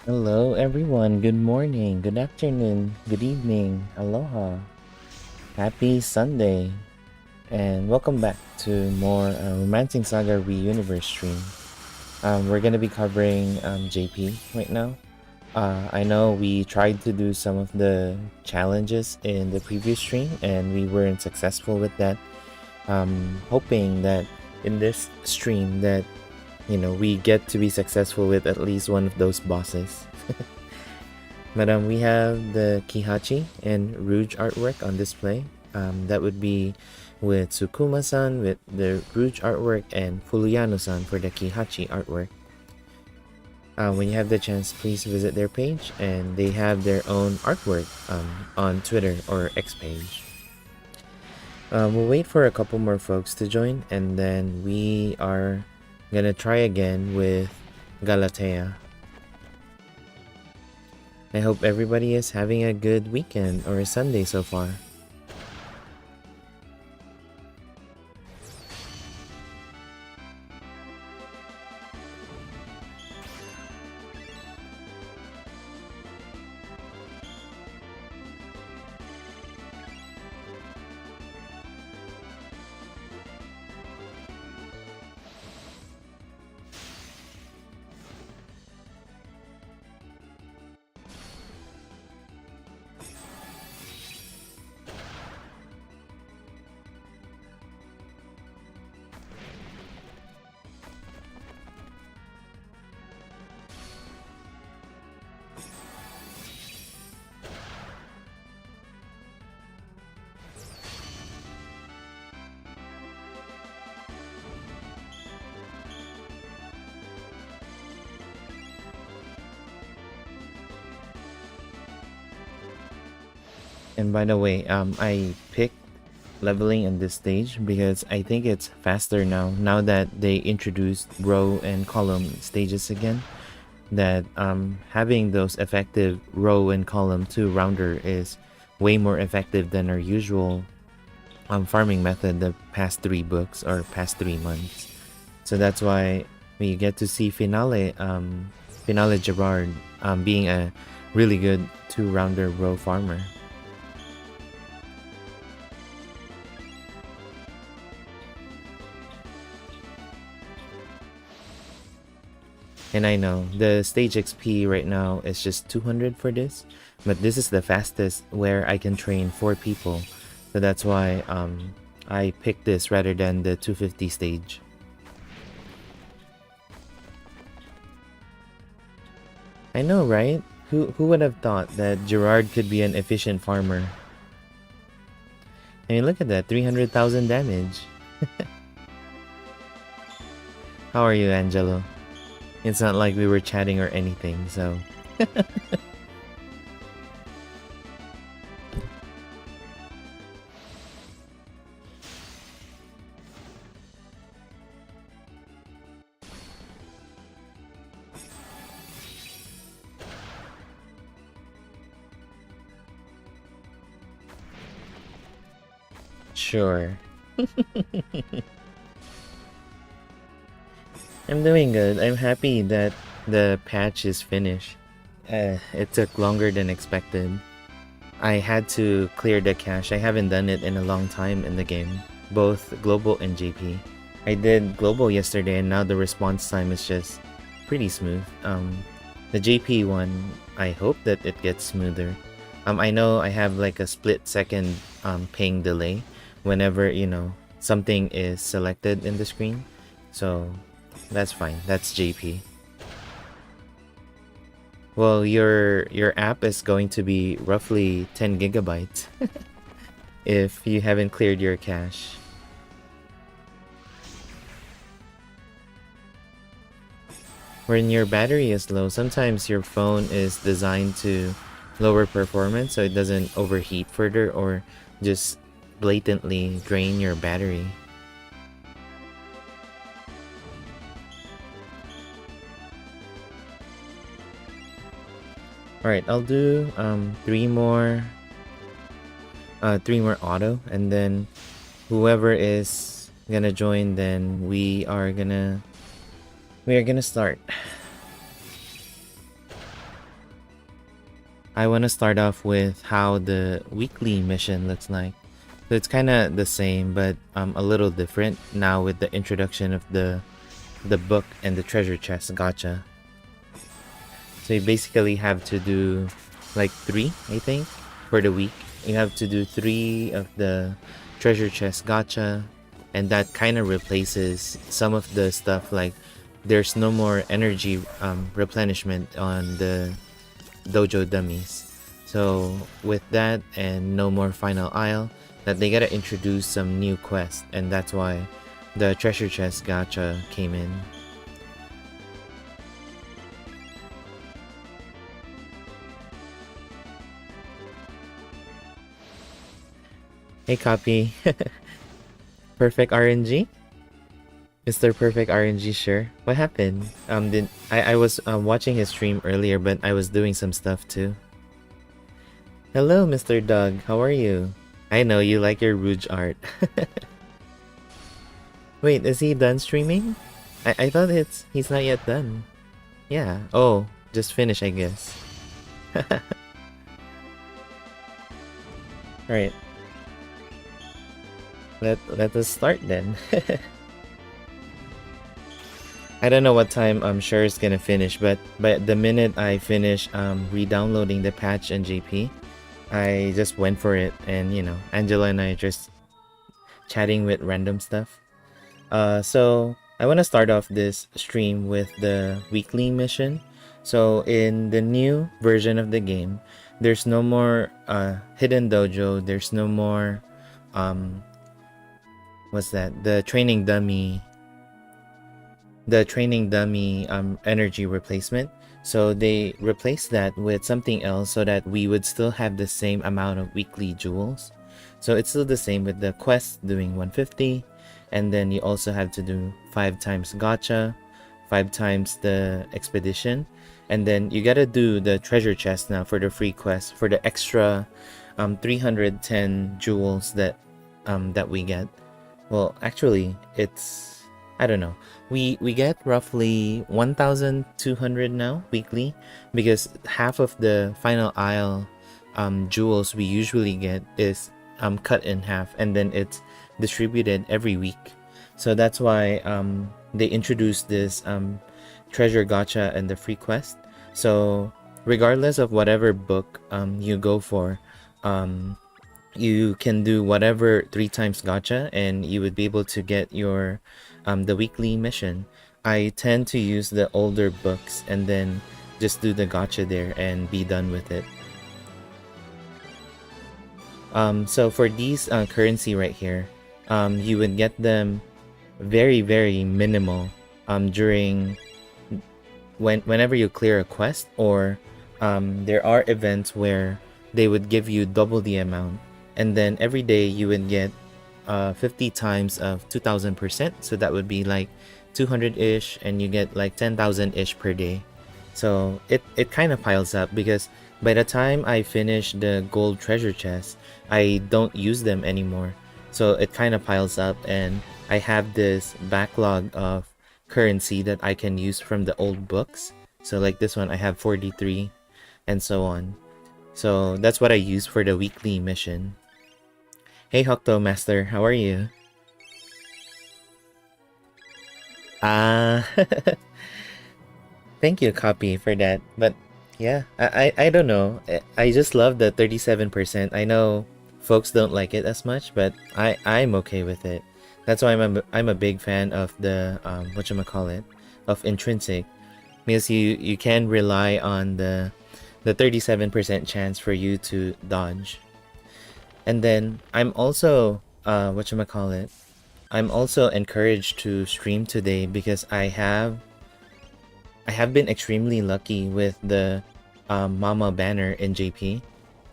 Hello, everyone. Good morning, good afternoon, good evening. Aloha. Happy Sunday. And welcome back to more Romancing Saga Reuniverse stream. We're going to be covering JP right now. I know we tried to do some of the challenges in the previous stream and we weren't successful with that. Hoping that in this stream that we get to be successful with at least one of those bosses. But we have the Kihachi and Rouge artwork on display. That would be with Sukuma-san with the Rouge artwork and Fuluyano-san for the Kihachi artwork. When you have the chance, please visit their page, and they have their own artwork on Twitter or X page. We'll wait for a couple more folks to join, and then we are gonna try again with Galatea. I hope everybody is having a good weekend or a Sunday so far. And by the way, I picked leveling in this stage because I think it's faster now that they introduced row and column stages again. That having those effective row and column 2 rounder is way more effective than our usual farming method the past 3 books or past 3 months. So that's why we get to see Finale Gerard being a really good 2 rounder row farmer. And I know the stage XP right now is just 200 for this, but this is the fastest where I can train 4 people. So that's why I picked this rather than the 250 stage. I know, right? Who would have thought that Gerard could be an efficient farmer? I mean, look at that, 300,000 damage. How are you, Angelo? It's not like we were chatting or anything, so... Sure. I'm doing good. I'm happy that the patch is finished. It took longer than expected. I had to clear the cache. I haven't done it in a long time in the game, both global and JP. I did global yesterday and now the response time is just pretty smooth. The JP one, I hope that it gets smoother. I know I have like a split second ping delay whenever, something is selected in the screen. So that's fine. That's JP. Well, your app is going to be roughly 10 gigabytes if you haven't cleared your cache. When your battery is low, sometimes your phone is designed to lower performance so it doesn't overheat further or just blatantly drain your battery. Alright, I'll do 3 more auto, and then whoever is gonna join, then we are gonna start. I want to start off with how the weekly mission looks like. So it's kind of the same, but a little different now with the introduction of the book and the treasure chest gacha. So you basically have to do like 3, I think, for the week. You have to do 3 of the treasure chest gacha, and that kind of replaces some of the stuff, like there's no more energy replenishment on the dojo dummies. So with that and no more final aisle, that they gotta introduce some new quests, and that's why the treasure chest gacha came in. Hey copy. Perfect RNG? Mr. Perfect RNG, sure. What happened? I was watching his stream earlier, but I was doing some stuff too. Hello, Mr. Doug. How are you? I know you like your Rouge art. Wait, is he done streaming? I thought he's not yet done. Yeah. Oh, just finished, I guess. Alright. Let us start then. I don't know what time I'm sure it's gonna finish, but the minute I finish re-downloading the patch and JP, I just went for it, and you know, Angela and I just chatting with random stuff. So I want to start off this stream with the weekly mission. So in the new version of the game, there's no more hidden dojo, there's no more what's that? The training dummy energy replacement. So they replaced that with something else so that we would still have the same amount of weekly jewels. So it's still the same with the quest doing 150, and then you also have to do 5 times gacha, 5 times the expedition, and then you gotta do the treasure chest now for the free quest for the extra 310 jewels that we get. Well, actually, it's, I don't know. We get roughly 1,200 now weekly, because half of the final aisle jewels we usually get is cut in half, and then it's distributed every week. So that's why they introduced this treasure gacha and the free quest. So regardless of whatever book you go for, you can do whatever 3 times gacha and you would be able to get your the weekly mission. I tend to use the older books and then just do the gacha there and be done with it. So for these currency right here, you would get them very minimal during whenever you clear a quest, or there are events where they would give you double the amount, and then every day you would get 50 times of 2000%, so that would be like 200-ish, and you get like 10,000-ish per day. So it kind of piles up, because by the time I finish the gold treasure chest, I don't use them anymore. So it kind of piles up, and I have this backlog of currency that I can use from the old books. So like this one, I have 43, and so on. So that's what I use for the weekly mission. Hey Hokuto Master, how are you? Thank you, Copy, for that. But yeah, I don't know. I just love the 37%. I know folks don't like it as much, but I'm okay with it. That's why I'm a big fan of the whatchamacallit, of intrinsic, because you can rely on the 37% chance for you to dodge. And then I'm also whatchamacallit, I'm also encouraged to stream today because I have been extremely lucky with the Mama banner in JP.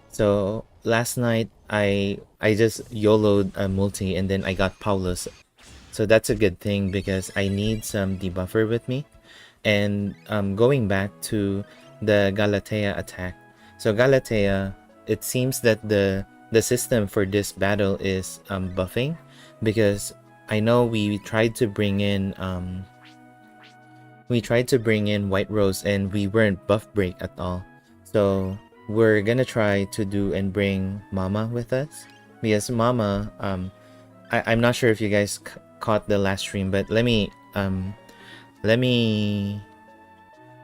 So last night I just YOLO'd a multi and then I got Paulus. So that's a good thing because I need some debuffer with me. And going back to the Galatea attack. So Galatea, it seems that the system for this battle is buffing, because I know we tried to bring in White Rose and we weren't buff break at all. So we're gonna try to do and bring Mama with us, because Mama, I'm not sure if you guys caught the last stream, but let me let me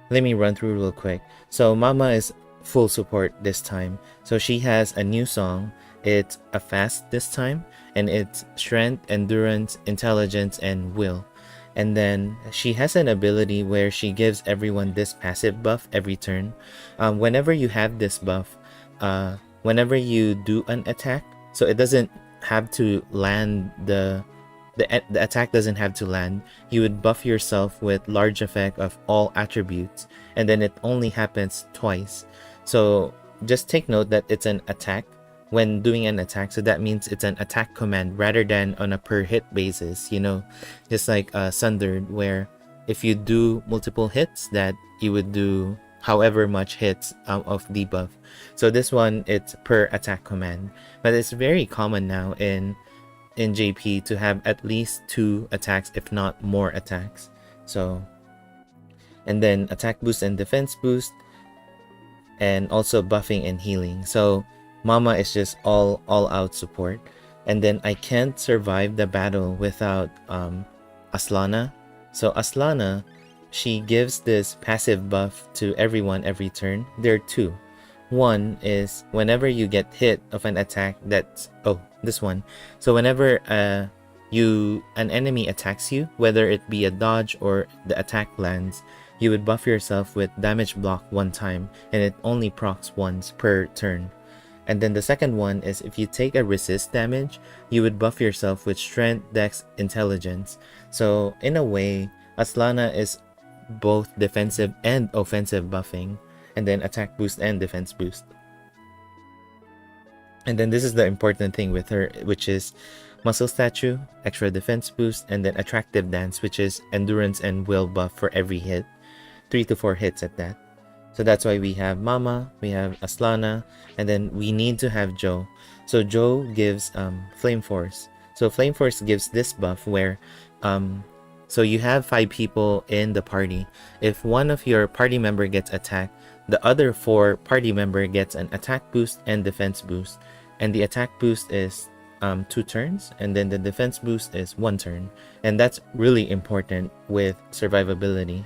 run through real quick. So Mama is full support this time. So she has a new song. It's a fast this time, and it's strength, endurance, intelligence, and will. And then she has an ability where she gives everyone this passive buff every turn. Whenever you have this buff, whenever you do an attack, so it doesn't have to land, the attack doesn't have to land, you would buff yourself with large effect of all attributes, and then it only happens twice. So just take note that it's an attack when doing an attack, so that means it's an attack command rather than on a per hit basis, you know, just like Sundered, where if you do multiple hits, that you would do however much hits of debuff. So this one, it's per attack command, but it's very common now in JP to have at least 2 attacks, if not more attacks. So, and then attack boost and defense boost, and also buffing and healing. So Mama is just all out support. And then I can't survive the battle without Aslana. So Aslana, she gives this passive buff to everyone every turn. There are 2. One is whenever you get hit of an attack that's, oh, this one. So whenever an enemy attacks you, whether it be a dodge or the attack lands, you would buff yourself with damage block 1 time, and it only procs once per turn. And then the second one is if you take a resist damage, you would buff yourself with strength, dex, intelligence. So in a way, Aslana is both defensive and offensive buffing, and then attack boost and defense boost. And then this is the important thing with her, which is muscle statue, extra defense boost, and then attractive dance, which is endurance and will buff for every hit, 3 to 4 hits at that. So that's why we have Mama, we have Aslana, and then we need to have Joe. So Joe gives Flame Force. So Flame Force gives this buff where, so you have 5 people in the party. If one of your party member gets attacked, the other 4 party member gets an attack boost and defense boost. And the attack boost is 2 turns, and then the defense boost is 1 turn. And that's really important with survivability.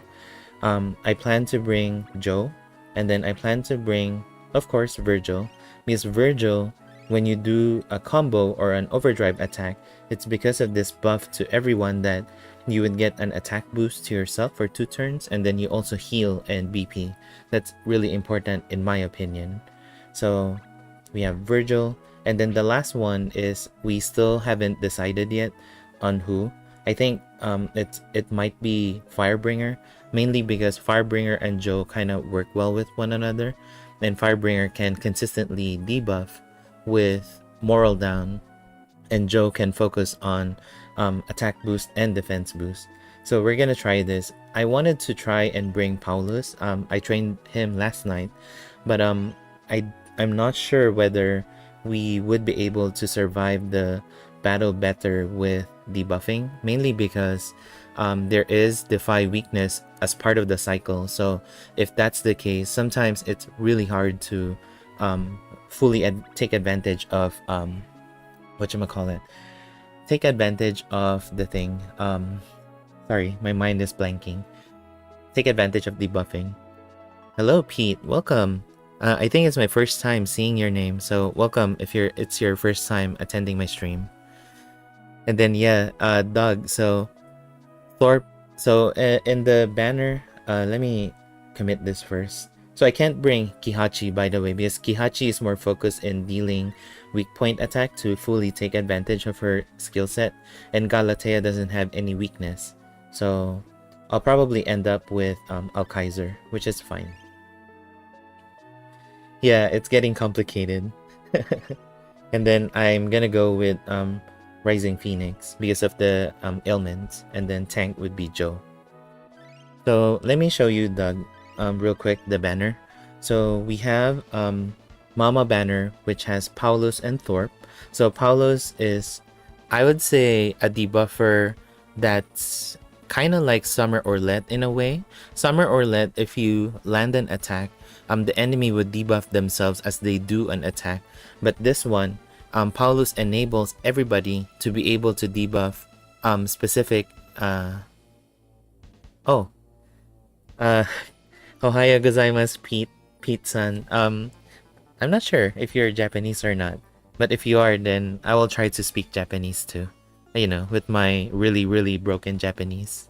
I plan to bring Joe, and then I plan to bring, of course, Virgil, because Virgil, when you do a combo or an overdrive attack, it's because of this buff to everyone that you would get an attack boost to yourself for 2 turns, and then you also heal and BP. That's really important in my opinion. So we have Virgil, and then the last one is we still haven't decided yet on who. I think it might be Firebringer, mainly because Firebringer and Joe kind of work well with one another, and Firebringer can consistently debuff with moral down, and Joe can focus on attack boost and defense boost. So we're gonna try this. I wanted to try and bring Paulus. I trained him last night, but I'm not sure whether we would be able to survive the battle better with debuffing, mainly because there is Defy weakness as part of the cycle. So if that's the case, sometimes it's really hard to fully take advantage of take advantage of the thing. Sorry, my mind is blanking. Take advantage of debuffing. Hello Pete, welcome. I think it's my first time seeing your name, so welcome if it's your first time attending my stream. And then Doug, so Thorpe, so in the banner, let me commit this first. So I can't bring Kihachi, by the way, because Kihachi is more focused in dealing weak point attack to fully take advantage of her skill set, and Galatea doesn't have any weakness. So I'll probably end up with Alkaiser, which is fine. Yeah, it's getting complicated. And then I'm gonna go with Rising Phoenix because of the ailments, and then tank would be Joe. So let me show you, Doug, real quick, the banner. So we have Mama banner, which has Paulus and Thorpe. So Paulus is, I would say, a debuffer that's kind of like Summer Orlet in a way. Summer Orlet, if you land an attack, the enemy would debuff themselves as they do an attack. But this one, Paulus enables everybody to be able to debuff specific Ohayo gozaimasu, Pete-san. I'm not sure if you're Japanese or not, but if you are, then I will try to speak Japanese too. You know, with my really, really broken Japanese.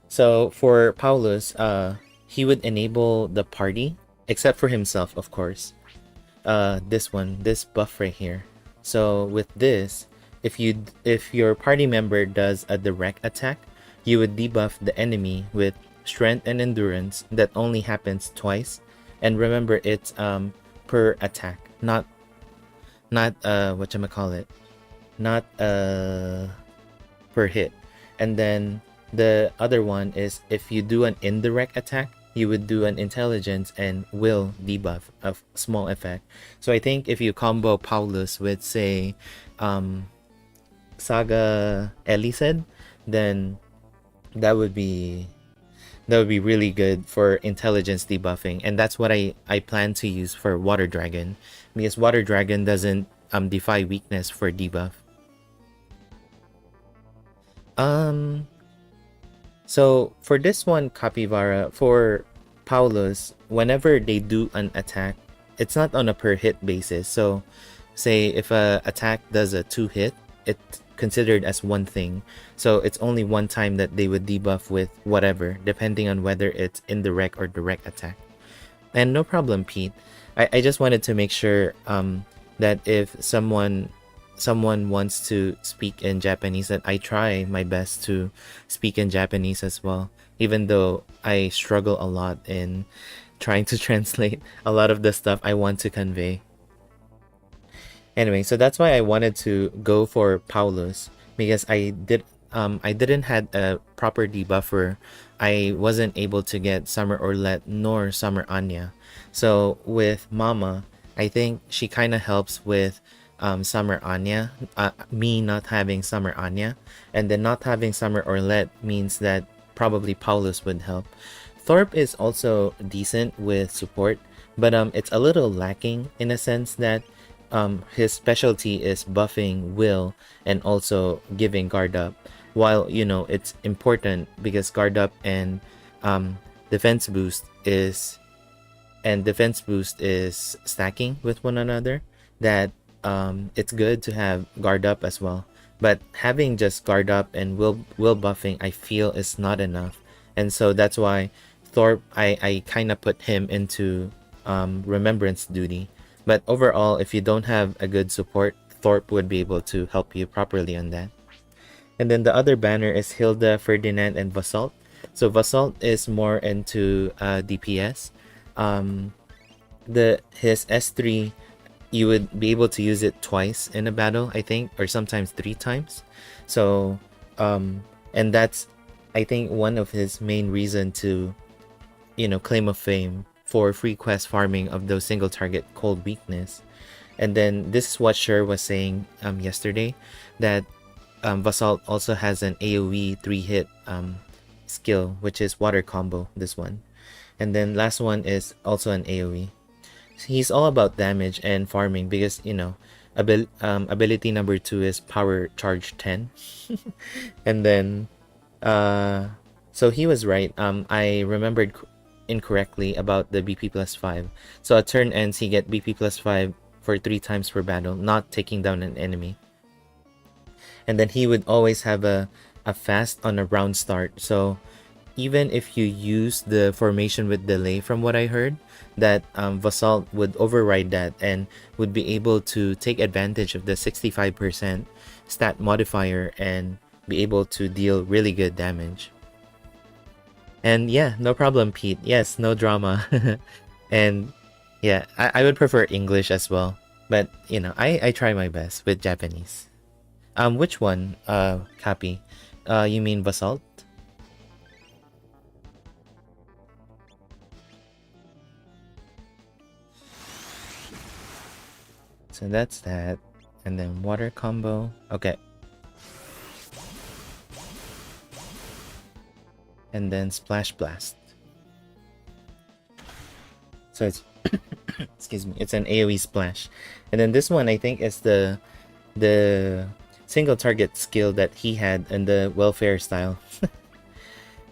So for Paulus, he would enable the party, except for himself, of course. This buff right here. So with this, if your party member does a direct attack, you would debuff the enemy with strength and endurance that only happens twice. And remember, it's per attack, not whatchamacallit, not per hit. And then the other one is if you do an indirect attack, you would do an intelligence and will debuff of small effect. So I think if you combo Paulus with, say, SaGa Elised, then that would be really good for intelligence debuffing, and that's what I plan to use for Water Dragon, because Water Dragon doesn't defy weakness for debuff. So for this one, Capybara, for Paulus, whenever they do an attack, it's not on a per hit basis. So say if a attack does a 2-hit, it's considered as one thing. So it's only one time that they would debuff with whatever, depending on whether it's indirect or direct attack. And no problem, Pete. I just wanted to make sure that if someone wants to speak in Japanese, that I try my best to speak in Japanese as well, even though I struggle a lot in trying to translate a lot of the stuff I want to convey. Anyway, so that's why I wanted to go for Paulus, because I didn't had a proper debuffer. I wasn't able to get Summer Orlet nor Summer Anya. So with Mama, I think she kind of helps with Summer Anya, me not having Summer Anya, and then not having Summer Orlet means that probably Paulus would help. Thorpe is also decent with support, but it's a little lacking in a sense that his specialty is buffing will and also giving guard up, while you know it's important because guard up and defense boost is stacking with one another, that it's good to have guard up as well. But having just guard up and will buffing, I feel is not enough, and so that's why Thorpe, I kind of put him into remembrance duty. But overall, if you don't have a good support, Thorpe would be able to help you properly on that. And then the other banner is Hilda, Ferdinand, and Vasalt. So Vasalt is more into DPS. His S3, you would be able to use it twice in a battle, I think, or sometimes 3 times. So, and that's, I think, one of his main reason to, claim of fame for free quest farming of those single target cold weakness. And then this is what Sher was saying yesterday, that Vasalt also has an AoE 3-hit skill, which is water combo, this one. And then last one is also an AoE. He's all about damage and farming because, ability number 2 is power charge 10. And then, so he was right. I remembered incorrectly about the BP plus 5. So at turn ends, he get BP plus 5 for 3 times per battle, not taking down an enemy. And then he would always have a fast on a round start. So even if you use the formation with delay, from what I heard, that Vasalt would override that and would be able to take advantage of the 65% stat modifier and be able to deal really good damage. And yeah, no problem, Pete. Yes, no drama. And yeah, I would prefer English as well. But, I try my best with Japanese. Which one, Cappy? You mean Basalt? So that's that. And then water combo. Okay. And then Splash Blast. So it's excuse me, it's an AoE splash. And then this one I think is the single target skill that he had in the welfare style.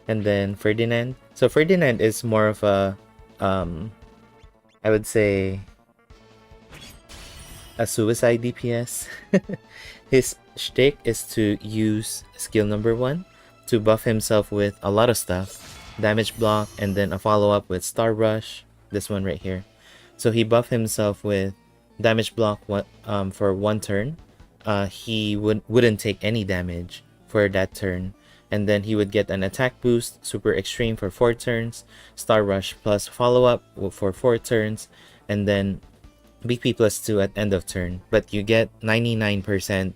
And then Ferdinand. So Ferdinand is more of a I would say a suicide DPS. His shtick is to use skill number 1 to buff himself with a lot of stuff. Damage block, and then a follow-up with Star Rush. This one right here. So he buffed himself with damage block for 1 turn. He wouldn't take any damage for that turn. And then he would get an attack boost, super extreme for 4 turns, Star Rush plus follow-up for 4 turns, and then BP plus 2 at end of turn. But you get 99%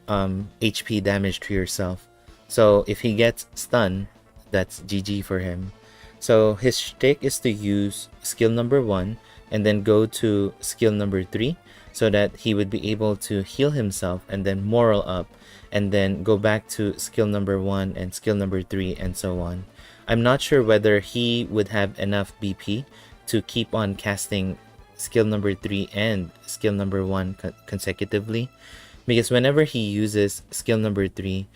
HP damage to yourself. So if he gets stunned, that's GG for him. So his shtick is to use skill number 1 and then go to skill number 3 so that he would be able to heal himself and then moral up and then go back to skill number 1 and skill number 3 and so on. I'm not sure whether he would have enough BP to keep on casting skill number 3 and skill number 1 consecutively, because whenever he uses skill number 3,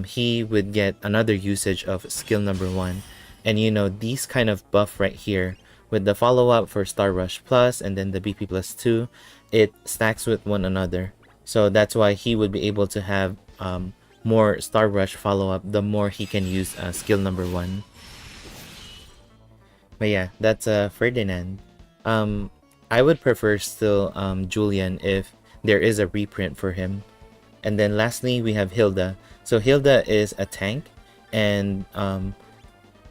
he would get another usage of skill number 1. And you know, these kind of buff right here with the follow-up for Star Rush plus and then the BP plus 2, it stacks with one another. So that's why he would be able to have more Star Rush follow-up the more he can use skill number 1. But yeah, that's Ferdinand. I would prefer still Julian if there is a reprint for him. And then lastly, we have Hilda. So Hilda is a tank, and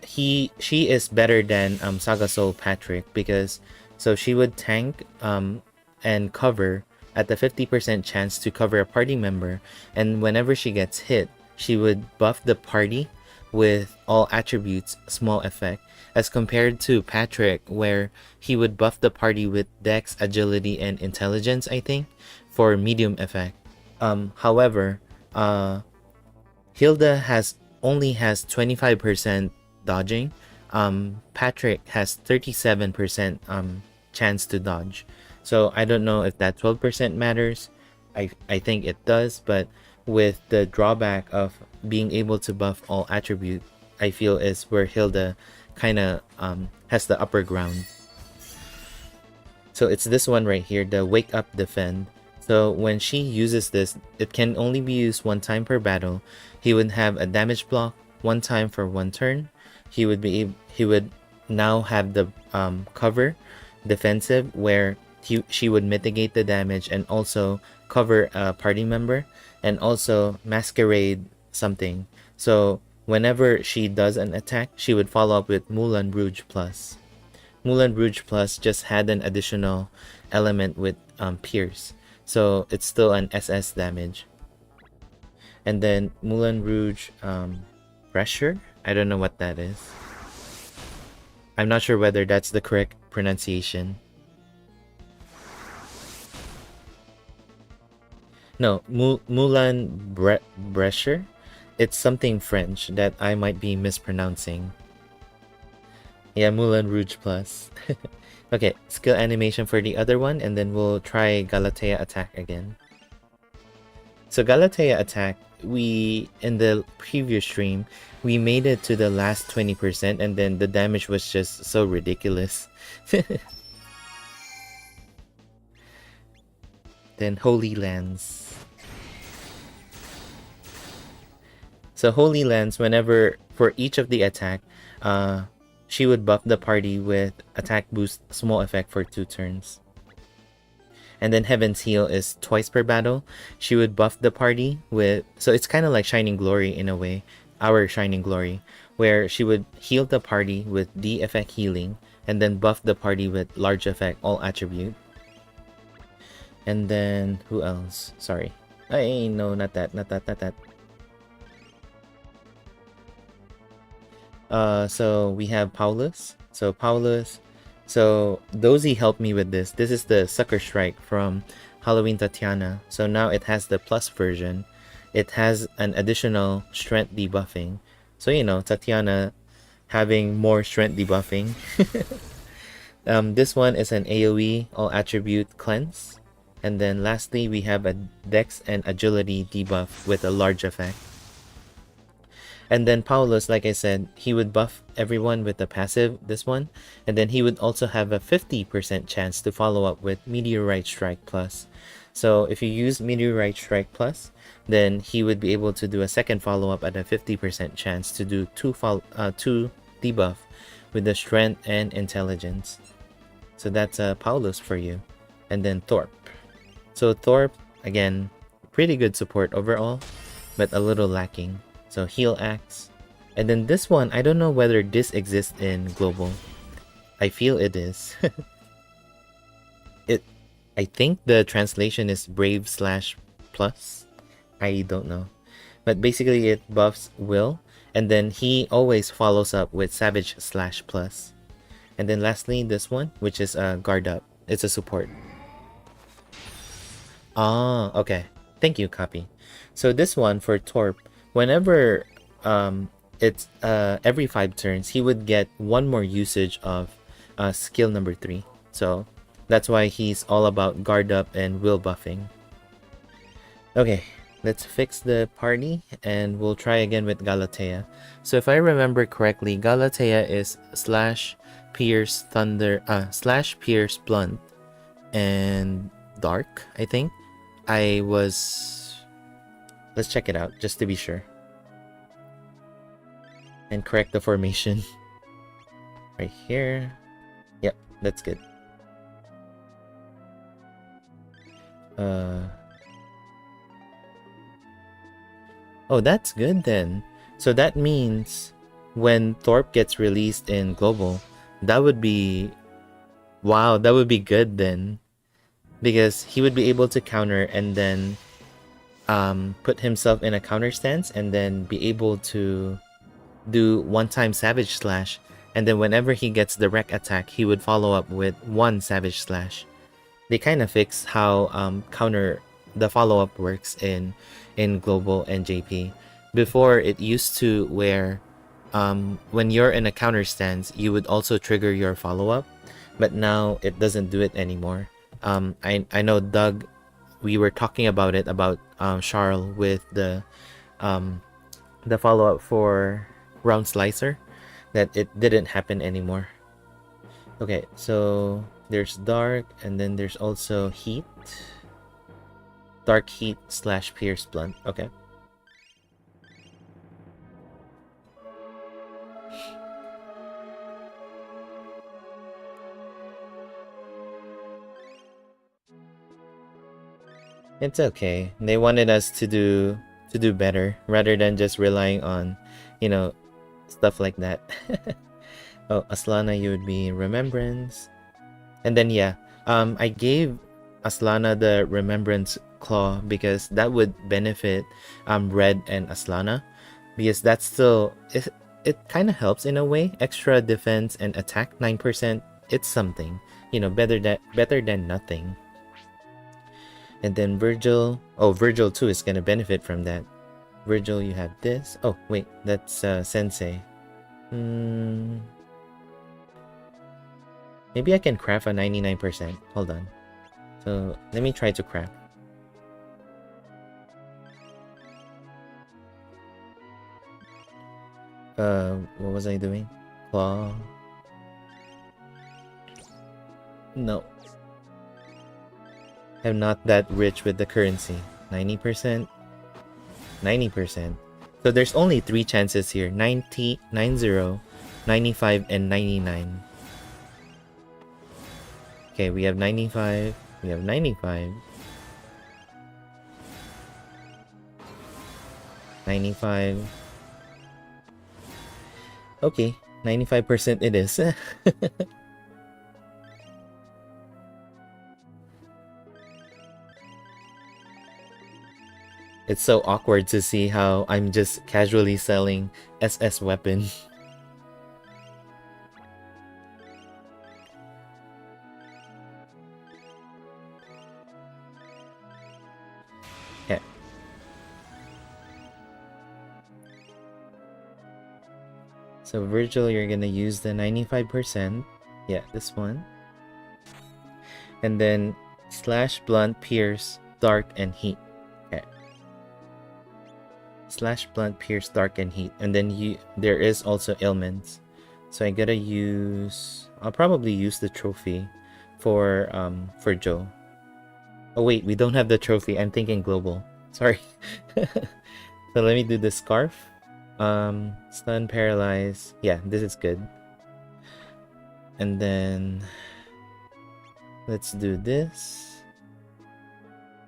she is better than SaGa Soul Patrick, because so she would tank and cover at the 50% chance to cover a party member, and whenever she gets hit, she would buff the party with all attributes small effect, as compared to Patrick where he would buff the party with dex, agility, and intelligence, I think, for medium effect. However, Hilda only has 25% dodging. Patrick has 37% chance to dodge. So I don't know if that 12% matters. I think it does, but with the drawback of being able to buff all attribute, I feel is where Hilda kind of has the upper ground. So it's this one right here, the Wake Up Defend. So when she uses this, it can only be used 1 time per battle. He would have a damage block 1 time for 1 turn. He would now have the cover defensive, where she would mitigate the damage and also cover a party member, and also masquerade something. So whenever she does an attack, she would follow up with Moulin Rouge Plus. Moulin Rouge Plus just had an additional element with Pierce, so it's still an SS damage. And then Moulin Rouge Pressure, I don't know what that is. I'm not sure whether that's the correct pronunciation. No, Moulin Brescher. It's something French that I might be mispronouncing. Yeah, Moulin Rouge Plus. Okay, skill animation for the other one, and then we'll try Galatea attack again. So Galatea attack, in the previous stream, we made it to the last 20%, and then the damage was just so ridiculous. Then Holy Lands. So Holy Lands, whenever, for each of the attack, she would buff the party with attack boost small effect for 2 turns. And then Heaven's Heal is twice per battle. She would buff the party with, so it's kind of like Shining Glory in a way, our Shining Glory, where she would heal the party with D effect healing, and then buff the party with large effect all attribute. And then who else? Sorry. No, not that. So we have Paulus. So Dozy helped me with this. This is the Sucker Strike from Halloween Tatiana. So now it has the plus version. It has an additional strength debuffing. So you know, Tatiana having more strength debuffing. This one is an AoE all attribute cleanse. And then lastly, we have a Dex and Agility debuff with a large effect. And then Paulus, like I said, he would buff everyone with the passive, this one. And then he would also have a 50% chance to follow up with Meteorite Strike Plus. So if you use Meteorite Strike Plus, then he would be able to do a second follow-up at a 50% chance to do two debuff with the Strength and Intelligence. So that's Paulus for you. And then Thorpe. So Thorpe, again, pretty good support overall, but a little lacking. So Heal Axe. And then this one, I don't know whether this exists in Global. I feel it is. I think the translation is Brave/Plus. I don't know. But basically it buffs Will. And then he always follows up with Savage/Plus. And then lastly, this one, which is Guard Up. It's a support. Ah, okay. Thank you, copy. So this one for Torp, whenever it's every 5 turns, he would get one more usage of skill number 3. So that's why he's all about Guard Up and Will buffing. Okay, let's fix the party and we'll try again with Galatea. So if I remember correctly, Galatea is /Pierce Thunder, /Pierce Blunt and Dark, I think. Let's check it out just to be sure. And correct the formation. Right here. Yep, that's good. Oh, that's good then. So that means when Thorpe gets released in Global, that would be... Wow, that would be good then. Because he would be able to counter and then put himself in a counter stance and then be able to do one-time Savage Slash. And then whenever he gets direct attack, he would follow up with one Savage Slash. They kind of fix how counter the follow-up works in Global and JP. Before, it used to where when you're in a counter stance, you would also trigger your follow-up. But now, it doesn't do it anymore. I know Doug, we were talking about it, about Charles with the follow-up for Round Slicer, that it didn't happen anymore. Okay, so there's Dark, and then there's also Heat. Dark Heat / Pierce Blunt. Okay. It's okay. They wanted us to do better rather than just relying on, stuff like that. Oh, Aslana, you would be Remembrance. And then yeah, I gave Aslana the Remembrance Claw because that would benefit Red and Aslana, because that's still it kind of helps in a way. Extra defense and attack 9%. It's something, better than nothing. And then Virgil. Oh, Virgil too is gonna benefit from that. Virgil, you have this. Oh wait, that's Sensei. Maybe I can craft a 99%. Hold on. So let me try to craft. What was I doing? Claw. No. I'm not that rich with the currency. 90%. 90%. So there's only 3 chances here. 90, 90, 95, and 99. Okay, we have 95. We have 95. 95. Okay, 95% it is. It's so awkward to see how I'm just casually selling SS weapon. Yeah. So Virgil, you're gonna use the 95%. Yeah, this one. And then slash, blunt, pierce, dark, and heat. Okay. Slash, blunt, pierce, dark, and heat. And then there is also ailments. So I gotta use... I'll probably use the trophy for Joe. Oh wait, we don't have the trophy. I'm thinking global. Sorry. So let me do the scarf. Stun, paralyze. Yeah, this is good. And then let's do this.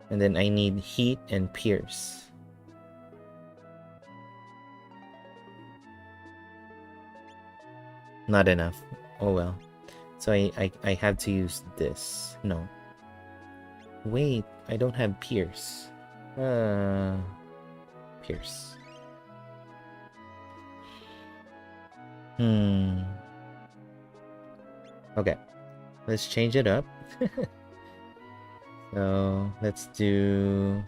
And then I need heat and pierce. Not enough. Oh well. So I have to use this. No. Wait, I don't have pierce. Pierce. Okay. Let's change it up. So let's do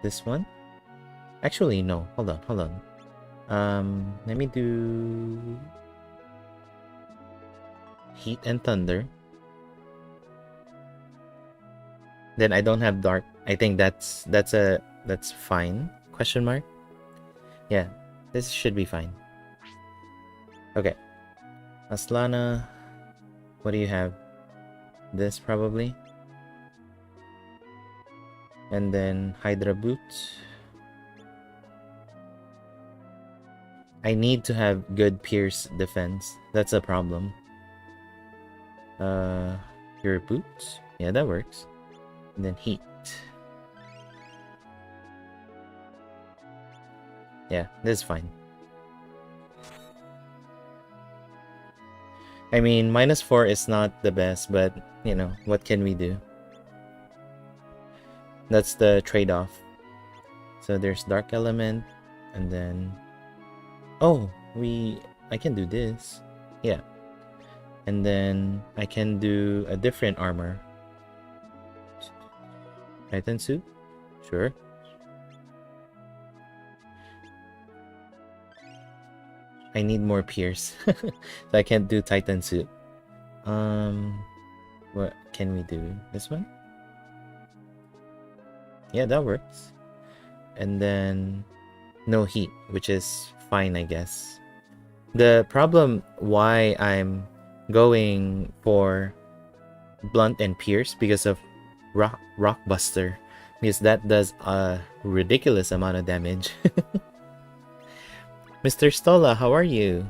this one. Actually, no. Hold on. Let me do heat and thunder. Then I don't have dark. I think that's fine. Question mark? Yeah, this should be fine. Okay. Aslana, what do you have? This probably. And then Hydra Boot. I need to have good pierce defense. That's a problem. Your boot? Yeah, that works. And then heat. Yeah, this is fine. I mean, -4 is not the best, but, you know, what can we do? That's the trade-off. So there's Dark Element, and then... Oh, I can do this. Yeah. And then I can do a different armor. Titan suit? Sure. I need more pierce. So I can't do Titan suit. What can we do? This one? Yeah, that works. And then no heat, which is fine, I guess. The problem why I'm going for blunt and pierce because of Rockbuster, because that does a ridiculous amount of damage. Mr. Stola, how are you?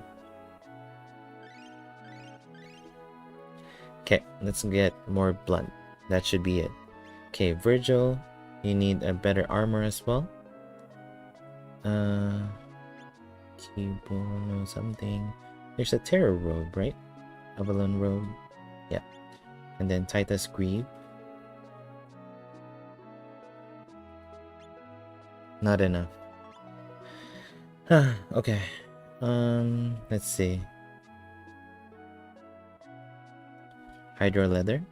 Okay, let's get more blunt. That should be it. Okay, Virgil, you need a better armor as well. Kibono something. There's a Terror Robe, right? Avalon Robe. Yeah. And then Titus Greave. Not enough. Okay. Let's see. Hydro Leather?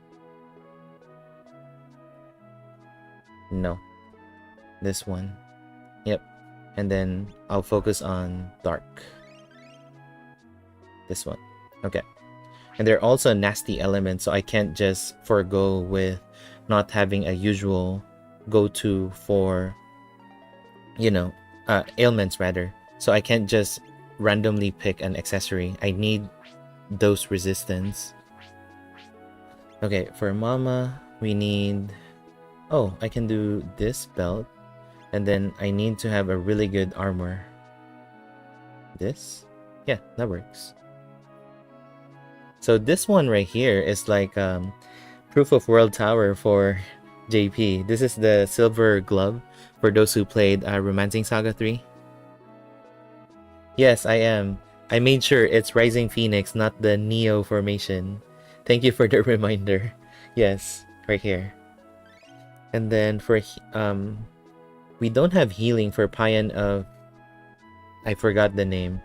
No. This one. Yep. And then I'll focus on Dark. This one. Okay. And they're also nasty elements, so I can't just forego with not having a usual go-to for, you know, ailments rather. So I can't just randomly pick an accessory. I need dose resistance. Okay, for Mama, we need... Oh, I can do this belt. And then I need to have a really good armor. This? Yeah, that works. So this one right here is like Proof of World Tower for JP. This is the silver glove for those who played Romancing Saga 3. Yes, I am. I made sure it's Rising Phoenix, not the Neo formation. Thank you for the reminder. Yes, right here. And then for we don't have healing for Payan of... I forgot the name.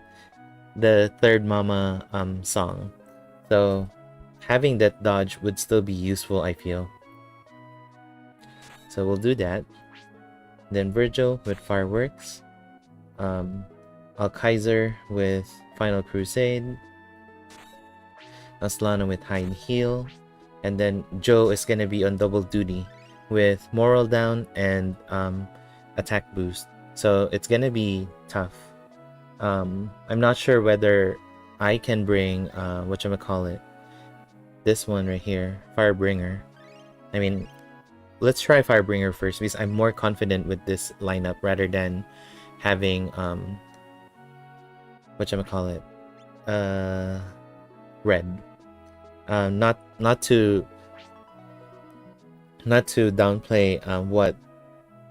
The third Mama song. So having that dodge would still be useful, I feel. So we'll do that. Then Virgil with Fireworks. Alkaiser with Final Crusade. Aslana with Hide Heal. and then Joe is gonna be on double duty with moral down and attack boost. So it's gonna be tough. I'm not sure whether I can bring whatchamacallit, this one right here, Firebringer. I mean, let's try Firebringer first because I'm more confident with this lineup rather than having whatchamacallit, red. Not to downplay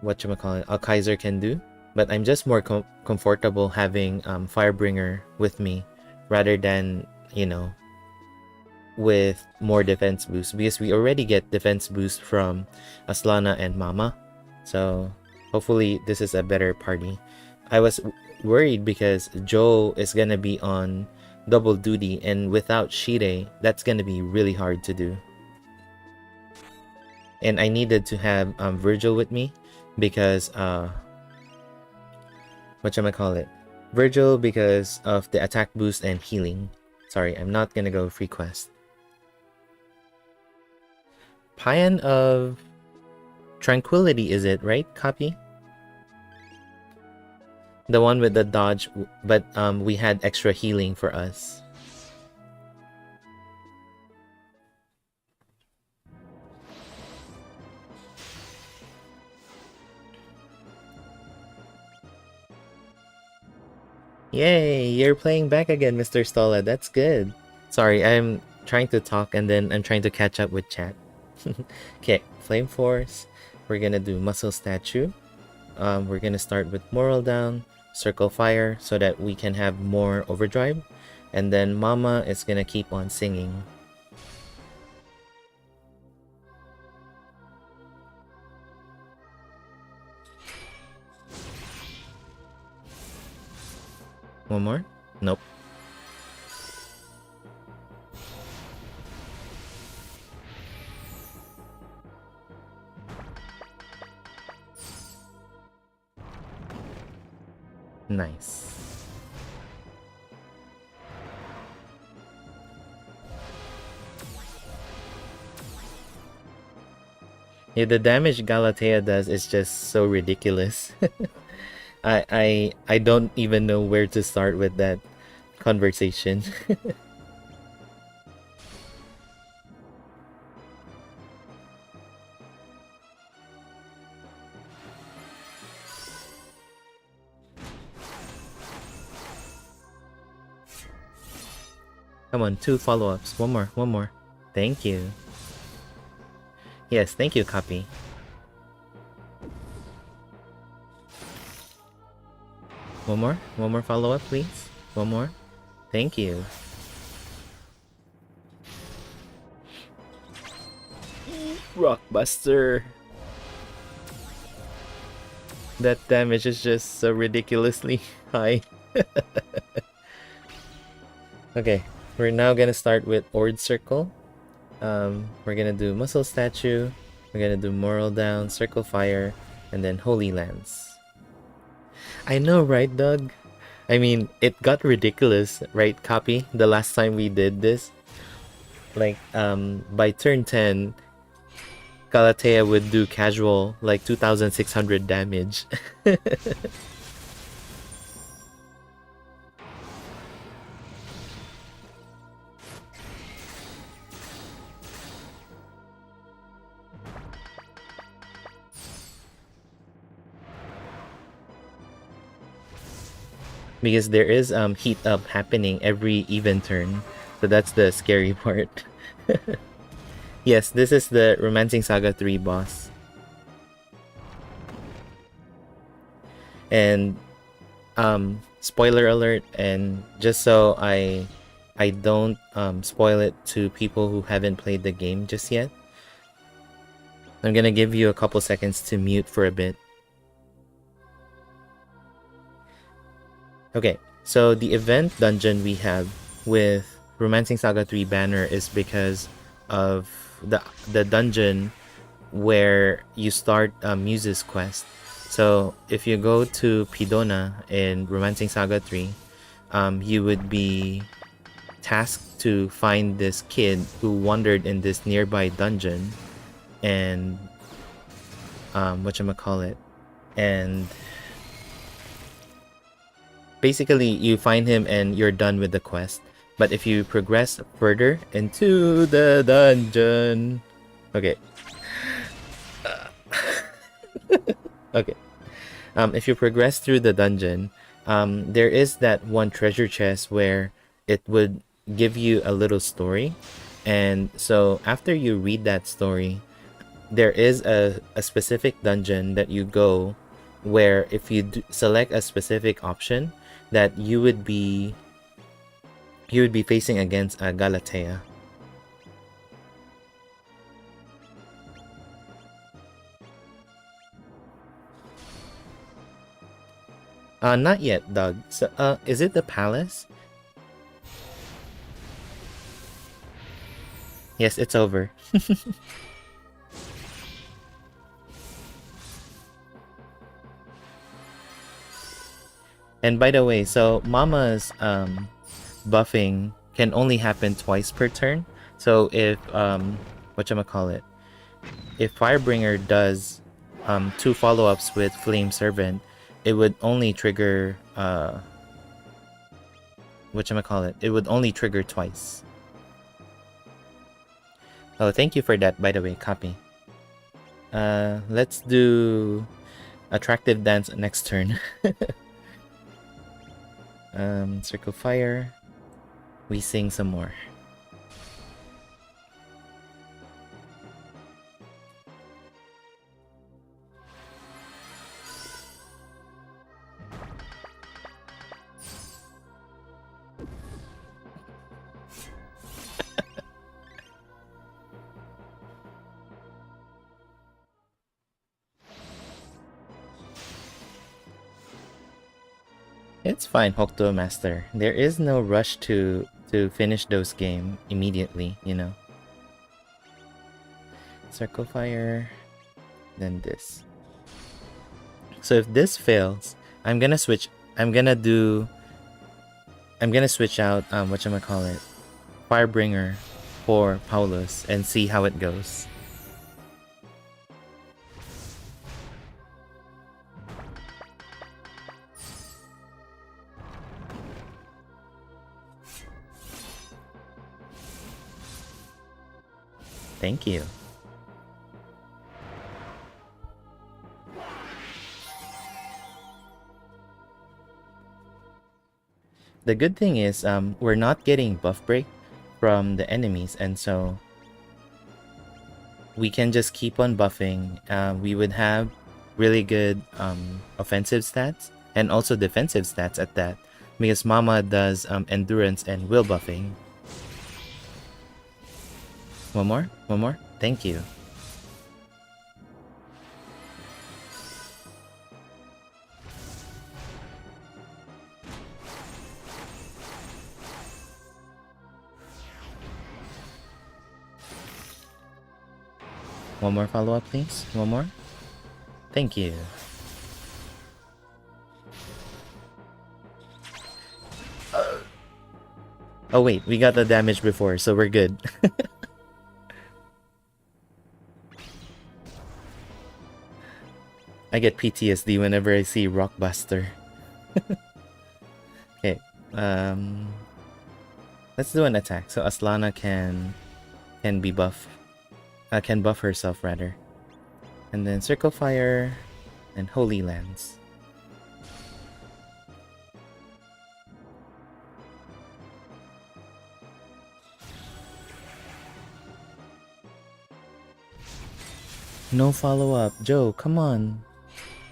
whatchamacallit Alkaiser can do, but I'm just more comfortable having Firebringer with me rather than, you know, with more defense boost, because we already get defense boost from Aslana and Mama. So hopefully this is a better party. I was worried because Joe is gonna be on double duty, and without Shire, that's gonna be really hard to do. And I needed to have Virgil with me because whatchamacallit, Virgil, because of the attack boost and healing. Sorry, I'm not gonna go free quest. Payan of Tranquility, is it, right? Copy? The one with the dodge, but we had extra healing for us. Yay, you're playing back again, Mr. Stola. That's good. Sorry, I'm trying to talk and then I'm trying to catch up with chat. Okay, Flame Force. We're gonna do Muscle Statue. We're gonna start with Moral Down, Circle Fire, so that we can have more overdrive. And then Mama is gonna keep on singing. One more? Nope. Nice. Yeah, the damage Galatea does is just so ridiculous. I don't even know where to start with that conversation. Come on, 2 follow-ups. One more. Thank you. Yes, thank you, Copy. One more follow-up, please. One more. Thank you. Rockbuster. That damage is just so ridiculously high. Okay, we're now gonna start with Ord Circle. We're gonna do Muscle Statue. We're gonna do Moral Down, Circle Fire, and then Holy Lance. I know, right, Doug? I mean, it got ridiculous, right, Copy? The last time we did this. Like, by turn 10, Galatea would do casual, like 2,600 damage. Because there is heat up happening every even turn, so that's the scary part. Yes, this is the Romancing Saga 3 boss. And spoiler alert, and just so I don't spoil it to people who haven't played the game just yet, I'm gonna give you a couple seconds to mute for a bit. Okay, so the event dungeon we have with Romancing Saga 3 banner is because of the dungeon where you start Muse's quest. So if you go to Pidona in Romancing Saga 3, you would be tasked to find this kid who wandered in this nearby dungeon, and whatchamacallit, and basically you find him and you're done with the quest. But if you progress further into the dungeon, okay. Okay. If you progress through the dungeon, there is that one treasure chest where it would give you a little story. And so after you read that story, there is a specific dungeon that you go where if you select a specific option, that you would be facing against a Galatea. Not yet, Doug. So, is it the palace? Yes, it's over. And by the way, so Mama's buffing can only happen twice per turn. So if whatchamacallit, if Firebringer does 2 follow-ups with Flame Servant, it would only trigger whatchamacallit, it would only trigger twice. Oh, thank you for that, by the way. Copy. Let's do Attractive Dance next turn. Circle Fire. We sing some more. It's fine, Hokuto Master. There is no rush to finish those game immediately, you know. Circle Fire, then this. So if this fails, I'm gonna switch. I'm gonna switch out whatchamacallit, Firebringer for Paulus and see how it goes. Thank you. The good thing is we're not getting buff break from the enemies, and so we can just keep on buffing. We would have really good offensive stats and also defensive stats at that, because Mama does endurance and will buffing. One more. Thank you. One more follow-up, please. One more. Thank you. Oh wait, we got the damage before, so we're good. I get PTSD whenever I see Rockbuster. Okay, let's do an attack. So Aslana can be buff. Can buff herself rather. And then Circle Fire and Holy Lands. No follow-up. Joe, come on.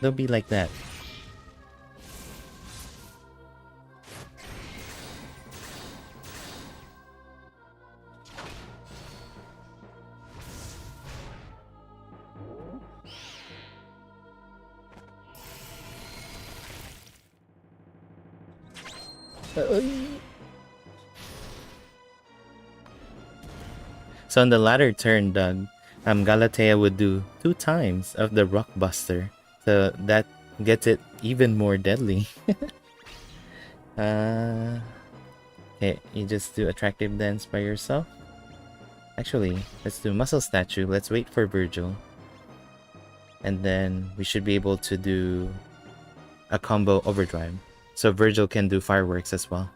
Don't be like that. So on the latter turn, Doug, Galatea would do 2 times of the Rockbuster, so that gets it even more deadly. Okay, you just do attractive dance by yourself. Actually, let's do muscle statue. Let's wait for Virgil. And then we should be able to do a combo overdrive. So Virgil can do fireworks as well.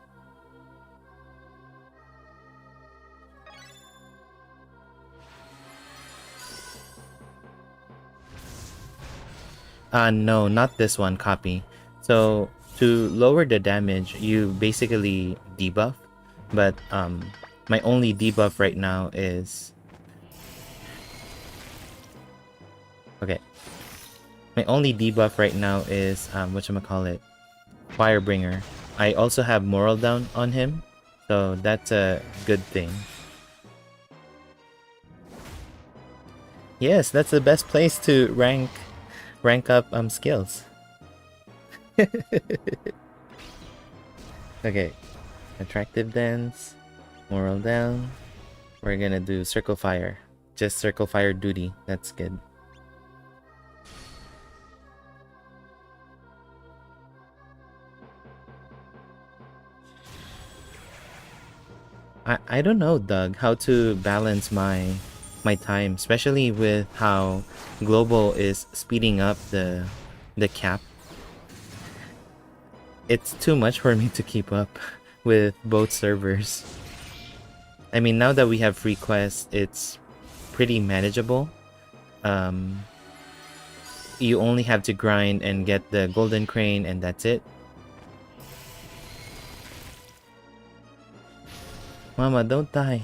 No, not this one, copy. So to lower the damage, you basically debuff, but my only debuff right now is... Okay. My only debuff right now is, whatchamacallit, Firebringer. I also have Moral down on him, so that's a good thing. Yes, that's the best place to rank up skills. Okay, attractive dance, moral down. We're gonna do circle fire. Just circle fire duty. That's good. I don't know, Doug, how to balance my time, especially with how global is speeding up the cap. It's too much for me to keep up with both servers. I mean, now that we have free quests, it's pretty manageable. You only have to grind and get the golden crane, and that's it. Mama, don't die.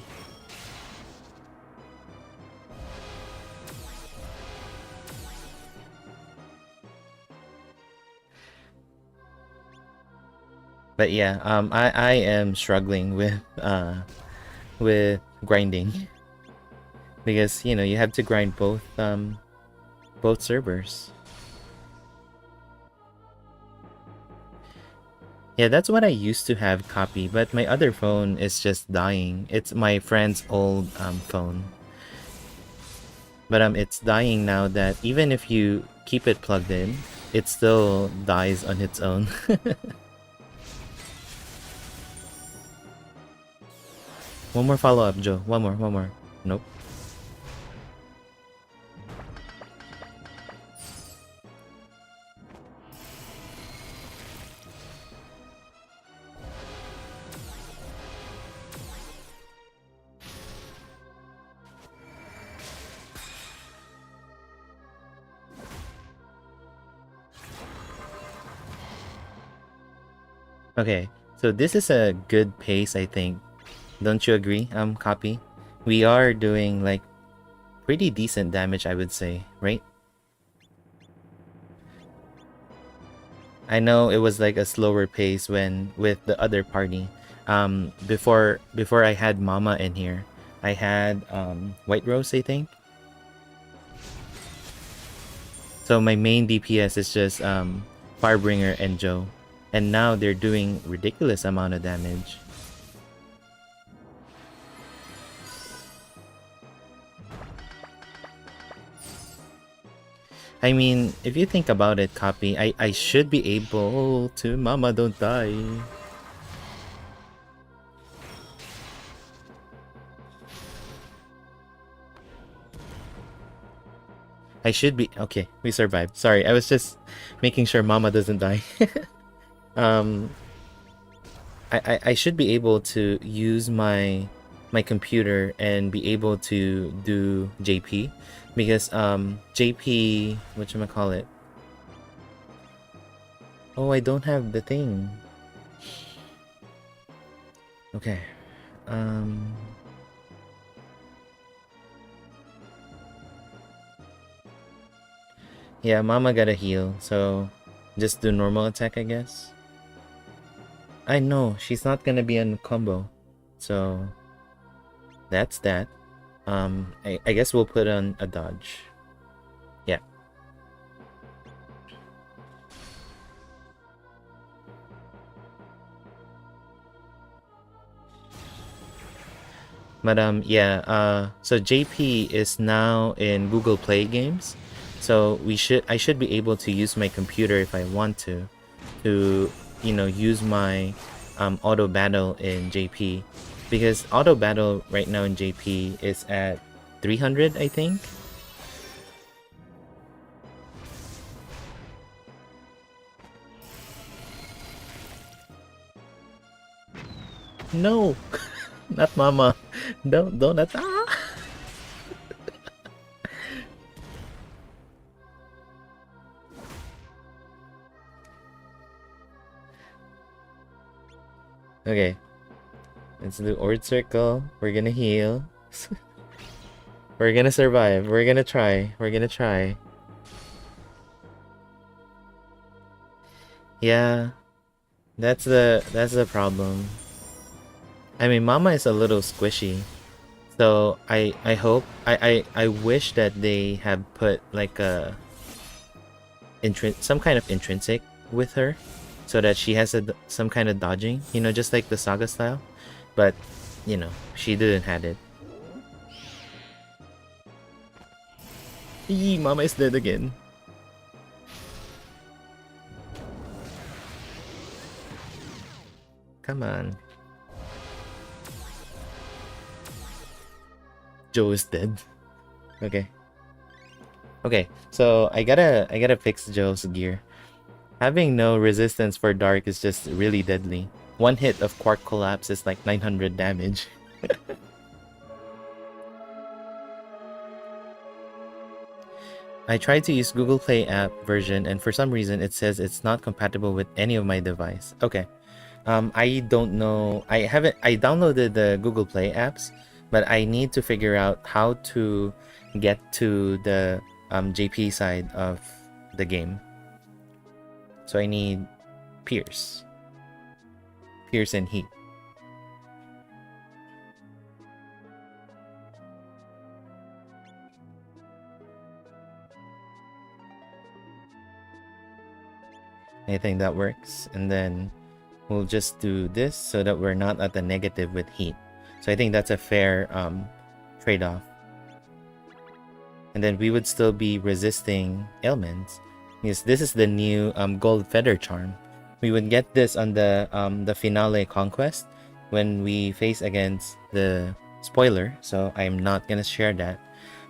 But yeah, I am struggling with grinding because, you know, you have to grind both servers. Yeah, that's what I used to have, copy, but my other phone is just dying. It's my friend's old phone. But it's dying now that even if you keep it plugged in, it still dies on its own. One more follow-up, Joe. One more. Nope. Okay, so this is a good pace, I think. Don't you agree, copy? We are doing, like, pretty decent damage, I would say, right? I know it was like a slower pace when with the other party. Before I had Mama in here, I had White Rose, I think. So my main DPS is just Firebringer and Joe. And now they're doing ridiculous amount of damage. I mean, if you think about it, copy, I should be able to... Mama, don't die. I should be... Okay, we survived. Sorry, I was just making sure Mama doesn't die. I should be able to use my computer and be able to do JP because JP, whatchamacallit? Oh, I don't have the thing. Okay. Yeah, Mama gotta heal, so just do normal attack, I guess. I know, she's not gonna be on combo. So that's that. I guess we'll put on a dodge. Yeah. But yeah, so JP is now in Google Play Games. So I should be able to use my computer if I want to, you know, use my auto battle in JP, because auto battle right now in JP is at 300, I think. No, not mama. Don't attack. Okay, let's do Ord Circle. We're gonna heal. We're gonna survive. We're gonna try. We're gonna try. Yeah, that's the problem. I mean, Mama is a little squishy, so I hope I wish that they have put like a some kind of intrinsic with her, so that she has some kind of dodging, you know, just like the SaGa style. But you know, she didn't have it. Eee, Mama is dead again. Come on. Joe is dead. Okay. Okay, so I gotta fix Joe's gear. Having no resistance for dark is just really deadly. One hit of Quark Collapse is like 900 damage. I tried to use Google Play app version, and for some reason it says it's not compatible with any of my device. Okay. I don't know. I downloaded the Google Play apps, but I need to figure out how to get to the JP side of the game. So I need Pierce and Heat. I think that works, and then we'll just do this so that we're not at the negative with Heat. So I think that's a fair trade-off. And then we would still be resisting ailments, because this is the new Gold Feather Charm. We would get this on the Finale Conquest when we face against the spoiler, so I'm not gonna share that.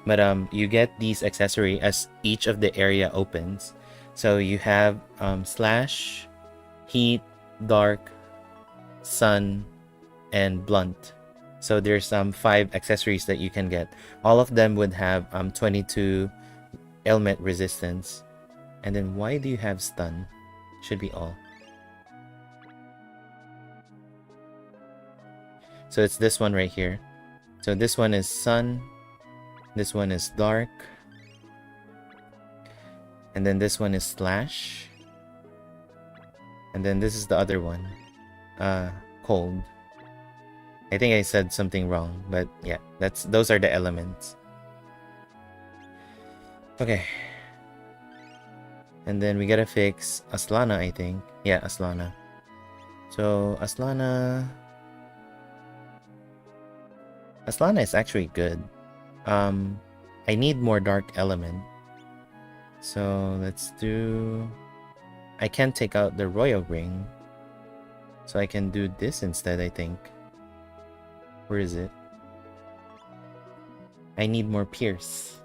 But you get these accessory as each of the area opens. So you have Slash, Heat, Dark, Sun, and Blunt. So there's 5 accessories that you can get. All of them would have 22 ailment resistance. And then why do you have Stun? Should be all. So it's this one right here. So this one is Sun. This one is Dark. And then this one is Slash. And then this is the other one. Cold. I think I said something wrong, but yeah, those are the elements. Okay. And then we gotta fix Aslana, I think. Yeah, Aslana. So Aslana is actually good. I need more dark element. So let's do... I can't take out the Royal Ring. So I can do this instead, I think. Where is it? I need more Pierce.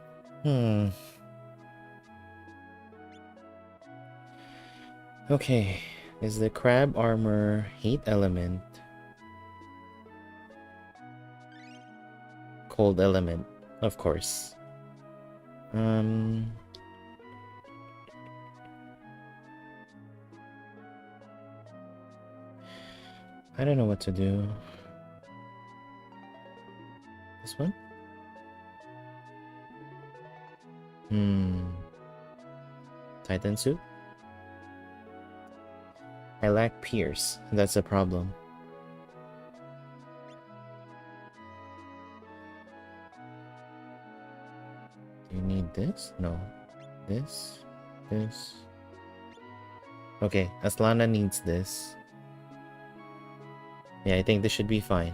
Okay. Is the Crab Armor Heat element? Cold element, of course. I don't know what to do. This one? Titan suit? I lack Pierce. That's a problem. Do you need this? No. This? This? Okay, Aslana needs this. Yeah, I think this should be fine.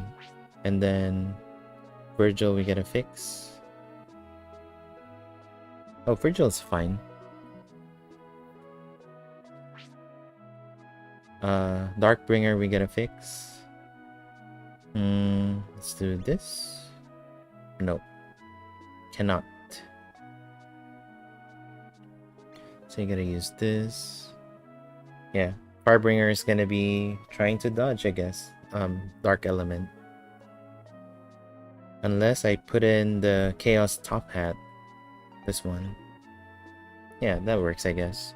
And then Virgil we gotta fix. Oh, Virgil's fine. Darkbringer we gotta fix. Let's do this. Nope. Cannot. So you gotta use this. Yeah. Firebringer is gonna be trying to dodge, I guess. Dark element. Unless I put in the Chaos Top Hat. This one. Yeah, that works, I guess.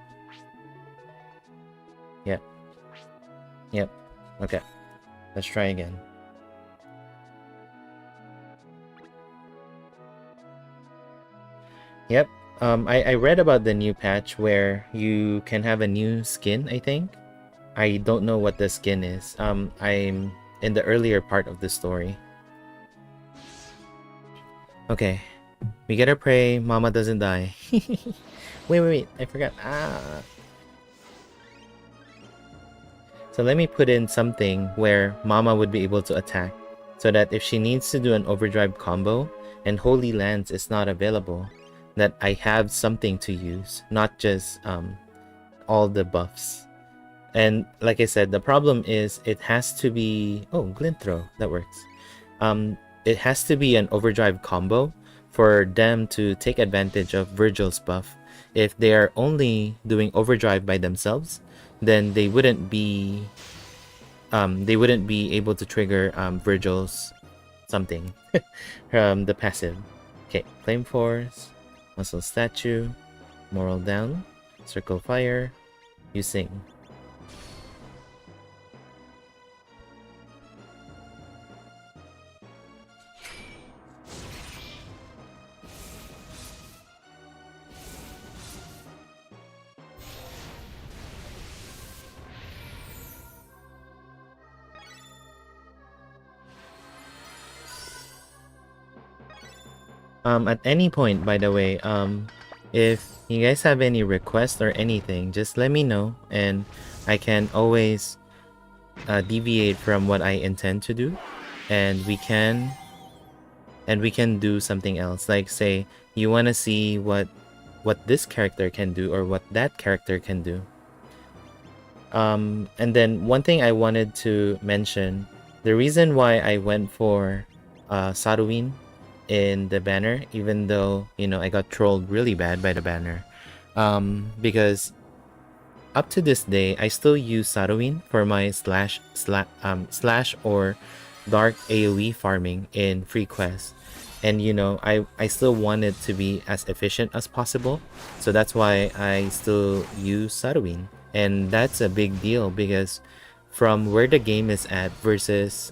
Yep. Yep. Okay. Let's try again. Yep. I read about the new patch where you can have a new skin, I think. I don't know what the skin is. I'm in the earlier part of the story. Okay. We gotta pray Mama doesn't die. Wait. I forgot. So let me put in something where Mama would be able to attack. So that if she needs to do an overdrive combo and Holy Lance is not available, that I have something to use, not just all the buffs. And like I said, the problem is it has to be... Oh, Glint Throw. That works. It has to be an overdrive combo for them to take advantage of Virgil's buff. If they are only doing overdrive by themselves, then they wouldn't be able to trigger Virgil's something. The passive. Okay, Flame Force, Muscle Statue, Moral Down, Circle Fire, you sing. At any point, by the way, if you guys have any requests or anything, just let me know, and I can always deviate from what I intend to do, and we can do something else. Like, say you want to see what this character can do or what that character can do. And then one thing I wanted to mention, the reason why I went for Saruin in the banner, even though, you know, I got trolled really bad by the banner, because up to this day I still use Saruin for my slash or dark AoE farming in free quests, and you know, I still want it to be as efficient as possible, so that's why I still use Saruin. And that's a big deal because from where the game is at versus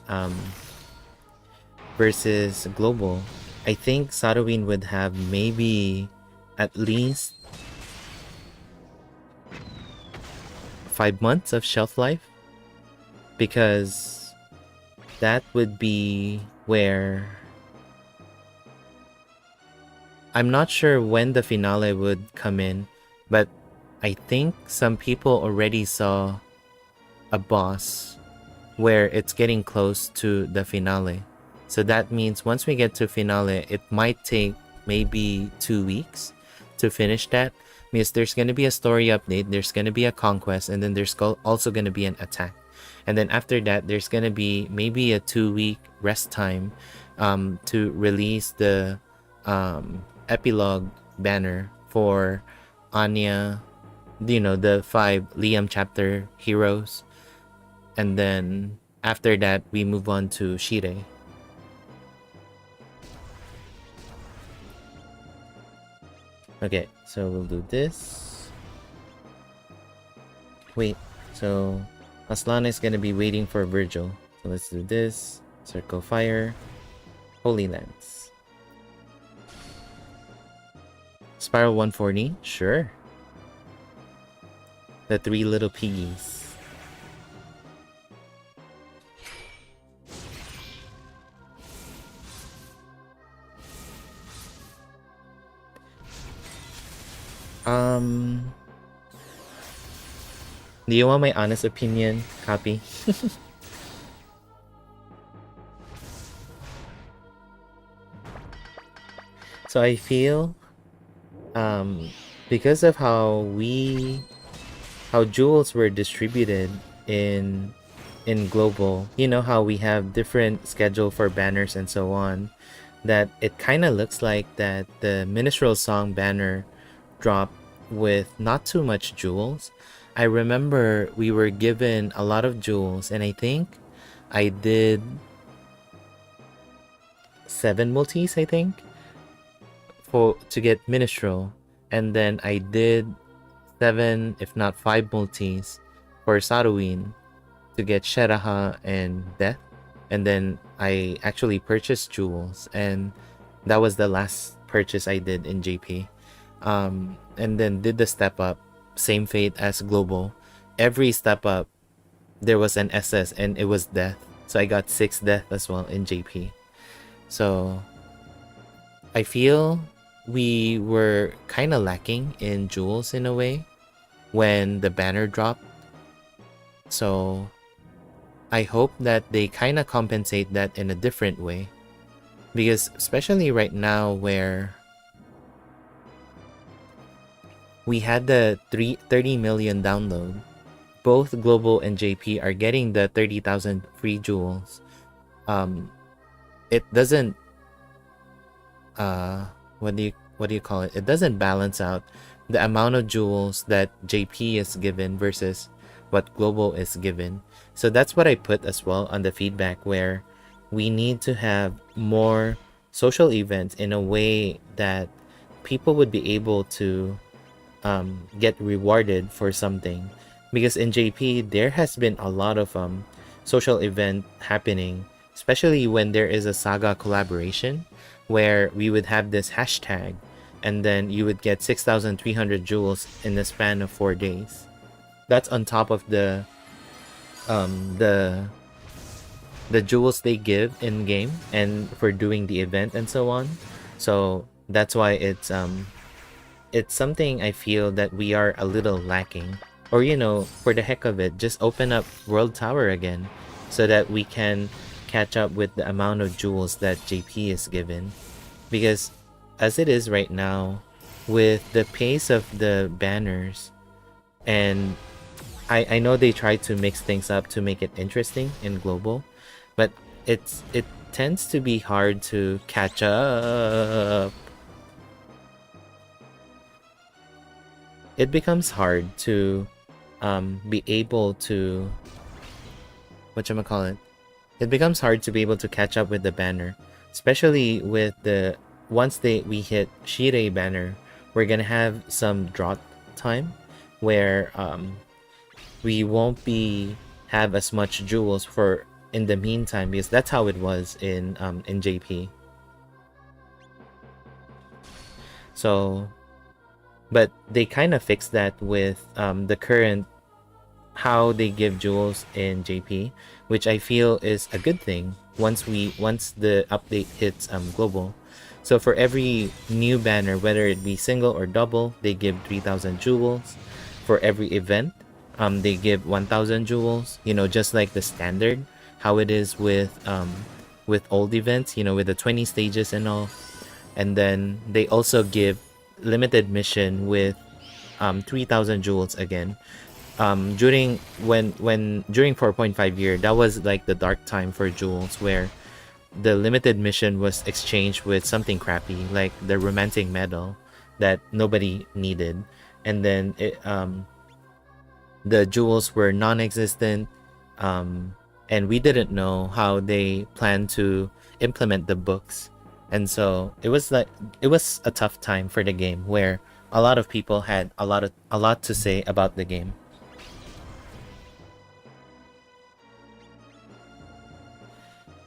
global, I think Saruin would have maybe at least 5 months of shelf life, because that would be where... I'm not sure when the finale would come in, but I think some people already saw a boss where it's getting close to the finale. So that means once we get to finale, it might take maybe 2 weeks to finish that. Because there's going to be a story update, there's going to be a conquest, and then there's also going to be an attack. And then after that, there's going to be maybe a 2-week rest time to release the epilogue banner for Anya, you know, the 5 Liam chapter heroes. And then after that, we move on to Shire. Okay, so we'll do this. Wait, so Aslana is gonna be waiting for Virgil. So let's do this. Circle Fire. Holy Lance. Spiral 140? Sure. The 3 little piggies. Do you want my honest opinion? Copy. So I feel because of how jewels were distributed in global, you know how we have different schedule for banners and so on, that it kind of looks like that the minstrel song banner dropped with not too much jewels. I remember we were given a lot of jewels, and I think I did 7 multis, I think, to get minstrel, and then I did 7 if not 5 multis for Saruin to get Sheraha and Death, and then I actually purchased jewels, and that was the last purchase I did in JP. And then did the step up, same fate as global. Every step up there was an SS and it was Death, so I got 6 Death as well in JP. So I feel we were kind of lacking in jewels in a way when the banner dropped. So I hope that they kind of compensate that in a different way, because especially right now where we had the 30 million download, both global and JP are getting the 30,000 free jewels. It doesn't what do you call it? It doesn't balance out the amount of jewels that JP is given versus what global is given. So that's what I put as well on the feedback, where we need to have more social events in a way that people would be able to get rewarded for something. Because in JP there has been a lot of social event happening, especially when there is a SaGa collaboration, where we would have this hashtag and then you would get 6,300 jewels in the span of 4 days. That's on top of the jewels they give in game and for doing the event and so on. So that's why it's something I feel that we are a little lacking. Or, you know, for the heck of it, just open up World Tower again so that we can catch up with the amount of jewels that JP is given. Because as it is right now, with the pace of the banners, and I know they try to mix things up to make it interesting in global, but it tends to be hard to catch up. It becomes hard to be able to it becomes hard to be able to catch up with the banner, especially with the once we hit Shirei banner. We're gonna have some drought time where we won't have as much jewels for in the meantime, because that's how it was in JP. So, but they kind of fixed that with the current how they give jewels in JP, which I feel is a good thing once the update hits global. So for every new banner, whether it be single or double, they give 3,000 jewels. For every event, they give 1,000 jewels, you know, just like the standard how it is with old events, you know, with the 20 stages and all. And then they also give limited mission with 3,000 jewels again. During 4.5 year, that was like the dark time for jewels, where the limited mission was exchanged with something crappy like the romantic medal that nobody needed, and then the jewels were non-existent, and we didn't know how they plan to implement the books. And so it was a tough time for the game, where a lot of people had a lot to say about the game.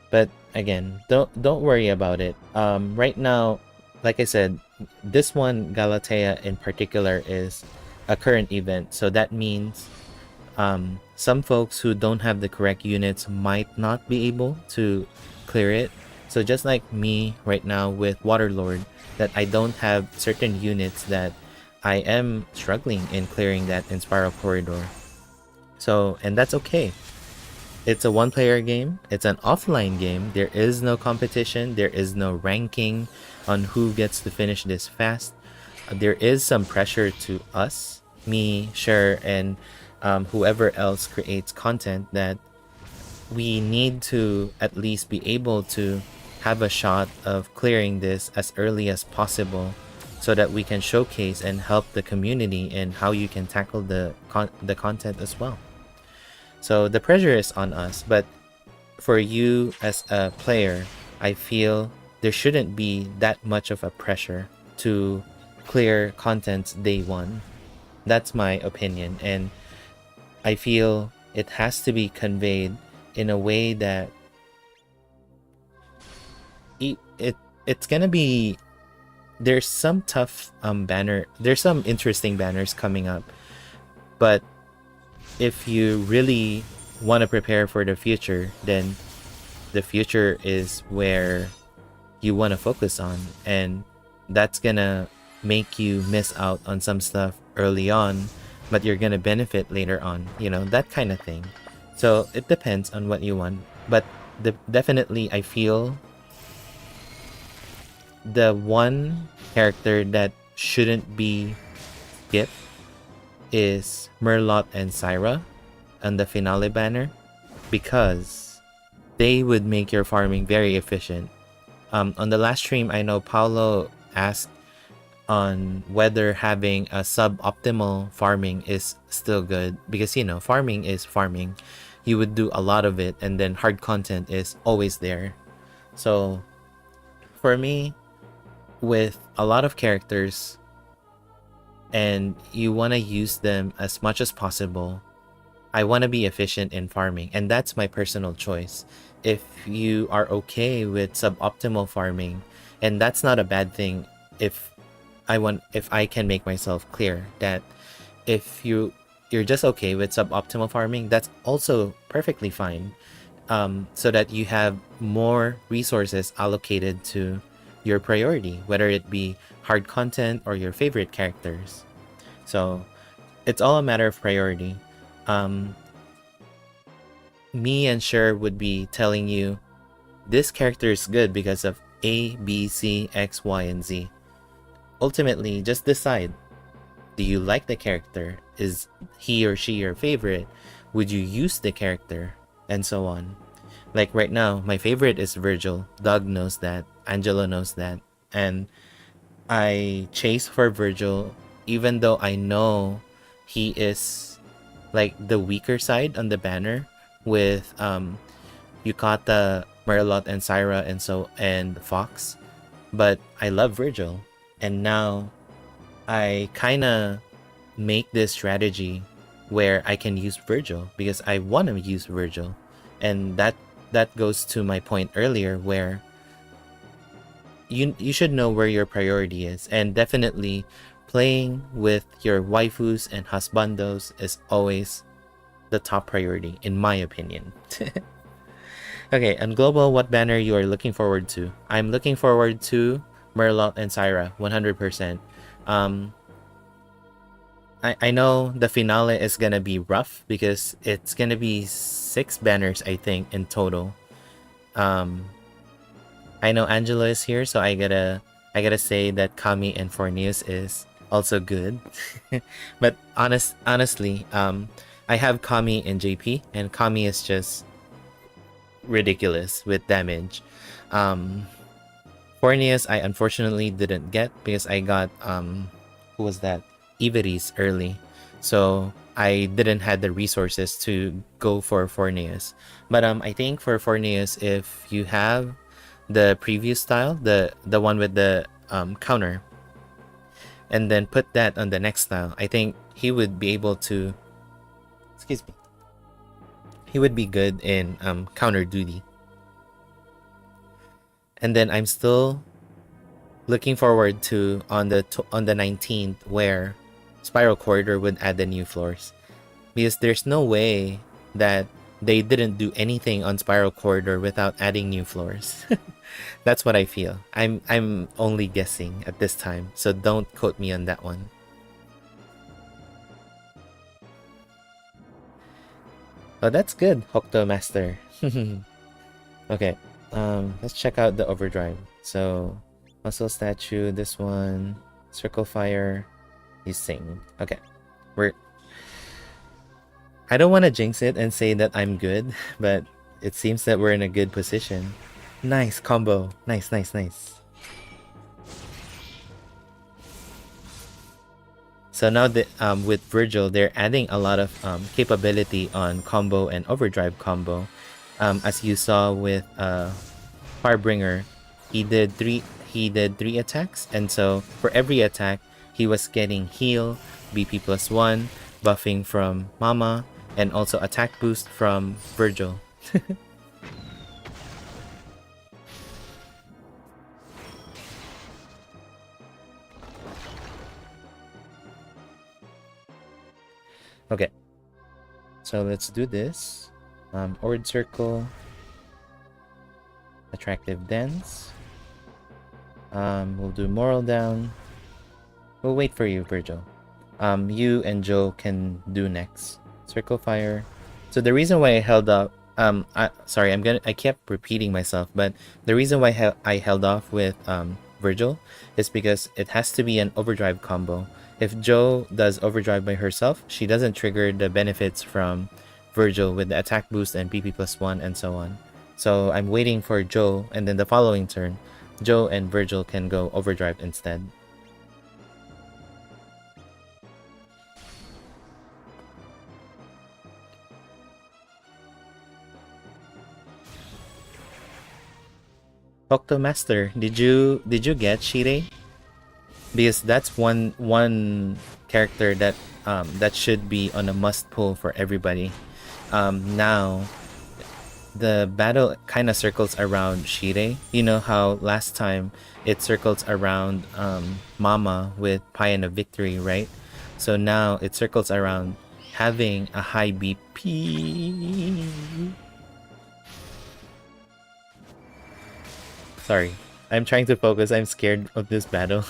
But again, don't worry about it. Right now, like I said, this one, Galatea in particular, is a current event. So that means some folks who don't have the correct units might not be able to clear it. So just like me right now with Waterlord, that I don't have certain units, that I am struggling in clearing that in Spiral Corridor. So, and that's okay. It's a one-player game. It's an offline game. There is no competition. There is no ranking on who gets to finish this fast. There is some pressure to us, me, Sher, and whoever else creates content, that we need to at least be able to have a shot of clearing this as early as possible, so that we can showcase and help the community in how you can tackle the content as well. So the pressure is on us, but for you as a player, I feel there shouldn't be that much of a pressure to clear contents day one. That's my opinion, and I feel it has to be conveyed in a way that it's gonna be, there's some tough there's some interesting banners coming up, but if you really want to prepare for the future, then the future is where you want to focus on, and that's gonna make you miss out on some stuff early on, but you're gonna benefit later on, you know, that kind of thing. So it depends on what you want, but definitely I feel the one character that shouldn't be skipped is Merlot and Syra on the finale banner, because they would make your farming very efficient. On the last stream, I know Paulo asked on whether having a suboptimal farming is still good, because, you know, farming is farming. You would do a lot of it, and then hard content is always there. So for me, with a lot of characters and you want to use them as much as possible, I want to be efficient in farming, and that's my personal choice. If you are okay with suboptimal farming, and that's not a bad thing, if I can make myself clear that if you're just okay with suboptimal farming, that's also perfectly fine, so that you have more resources allocated to your priority, whether it be hard content or your favorite characters. So it's all a matter of priority. Me and Sher would be telling you this character is good because of A, B, C, X, Y, and Z. Ultimately, just decide. Do you like the character? Is he or she your favorite? Would you use the character? And so on. Like right now, my favorite is Virgil. Doug knows that. Angelo knows that. And I chase for Virgil even though I know he is like the weaker side on the banner with Yukata, Merlot, and Syra, and Fox. But I love Virgil, and now I kinda make this strategy where I can use Virgil because I want to use Virgil. And that goes to my point earlier where you should know where your priority is, and definitely playing with your waifus and husbandos is always the top priority in my opinion. Okay, on global, what banner you are looking forward to? I'm looking forward to Merlot and Syra 100%. I know the finale is gonna be rough because it's gonna be 6 banners, I think, in total. I know Angela is here, so I gotta say that Kami and Forneus is also good. But honestly, I have Kami and JP, and Kami is just ridiculous with damage. Forneus I unfortunately didn't get because I got who was that? Iveris early, so I didn't have the resources to go for Forneus. But I think for Forneus, if you have the previous style, the one with the counter, and then put that on the next style, I think he would be able to, excuse me, he would be good in counter duty. And then I'm still looking forward to on the 19th where Spiral Corridor would add the new floors, because there's no way that they didn't do anything on Spiral Corridor without adding new floors. That's what I feel. I'm only guessing at this time, so don't quote me on that one. Oh, that's good, Hokuto Master. Okay, let's check out the overdrive. So, muscle statue, this one, circle fire, you sing. Okay, I don't want to jinx it and say that I'm good, but it seems that we're in a good position. Nice combo. Nice, nice, nice. So now that with Virgil, they're adding a lot of capability on combo and overdrive combo. As you saw with Firebringer, he did three attacks, and so for every attack, he was getting heal, BP +1, buffing from Mama, and also attack boost from Virgil. Okay, so let's do this. Ord Circle, Attractive Dance. We'll do Moral Down. We'll wait for you, Virgil. You and Joe can do next. Circle Fire. So the reason why I held up, sorry, I kept repeating myself, but the reason why I held off with Virgil is because it has to be an overdrive combo. If Joe does overdrive by herself, she doesn't trigger the benefits from Virgil with the attack boost and BP +1 and so on. So I'm waiting for Joe, and then the following turn, Joe and Virgil can go overdrive instead. Octomaster, did you get Shirei? Because that's one character that that should be on a must pull for everybody. Now the battle kind of circles around Shirei. You know how last time it circles around Mama with Paean of Victory, right? So now it circles around having a high BP. Sorry, I'm trying to focus. I'm scared of this battle.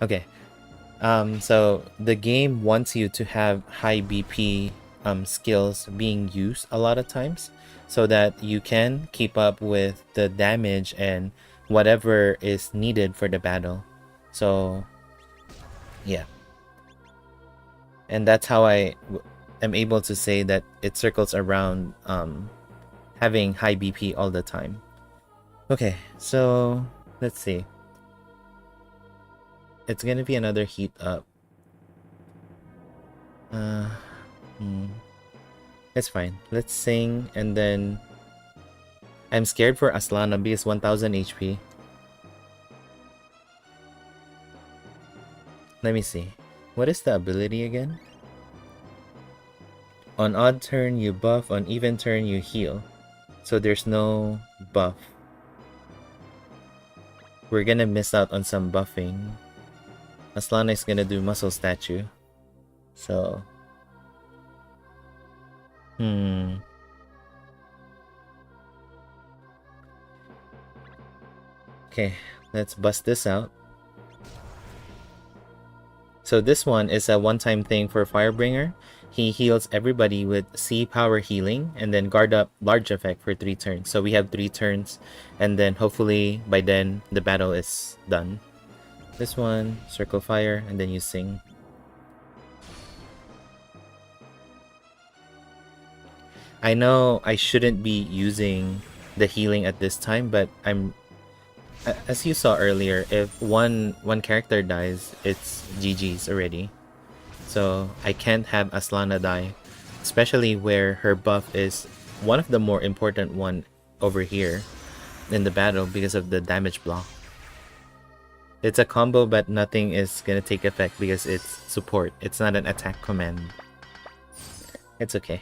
Okay. So the game wants you to have high BP skills being used a lot of times so that you can keep up with the damage and whatever is needed for the battle. So yeah. And that's how I am able to say that it circles around having high BP all the time. Okay, so let's see. It's gonna be another heat up. It's fine. Let's sing and then I'm scared for Aslana because 1000 HP. Let me see. What is the ability again? On odd turn you buff, on even turn you heal. So there's no buff. We're gonna miss out on some buffing. Aslana is gonna do muscle statue. So okay, let's bust this out. So this one is a one-time thing for Firebringer. He heals everybody with C power healing and then guard up large effect for 3 turns. So we have 3 turns and then hopefully by then the battle is done. This one, circle fire, and then you sing. I know I shouldn't be using the healing at this time, but as you saw earlier, if one character dies, it's GG's already. So I can't have Aslana die, especially where her buff is one of the more important one over here in the battle because of the damage block. It's a combo, but nothing is gonna take effect because it's support. It's not an attack command. It's okay.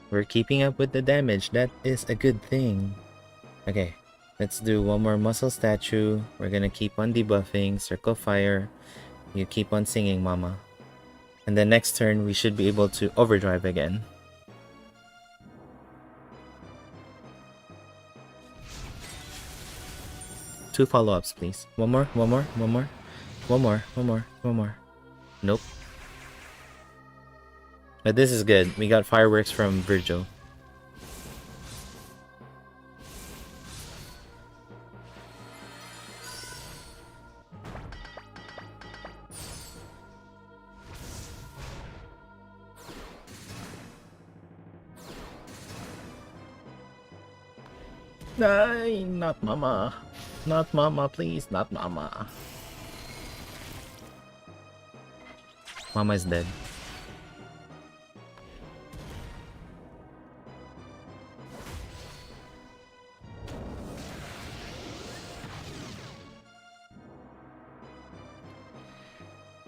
We're keeping up with the damage. That is a good thing. Okay, let's do one more muscle statue. We're gonna keep on debuffing. Circle fire. You keep on singing, Mama. And the next turn, we should be able to overdrive again. 2 follow-ups, please. One more, one more, one more. One more, one more, one more. Nope. But this is good. We got fireworks from Virgil. No, not mama. Not mama, please, not mama. Mama is dead.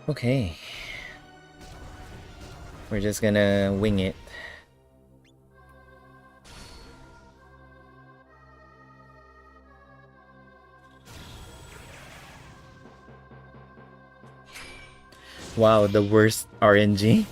Okay. We're just gonna wing it. Wow, the worst RNG.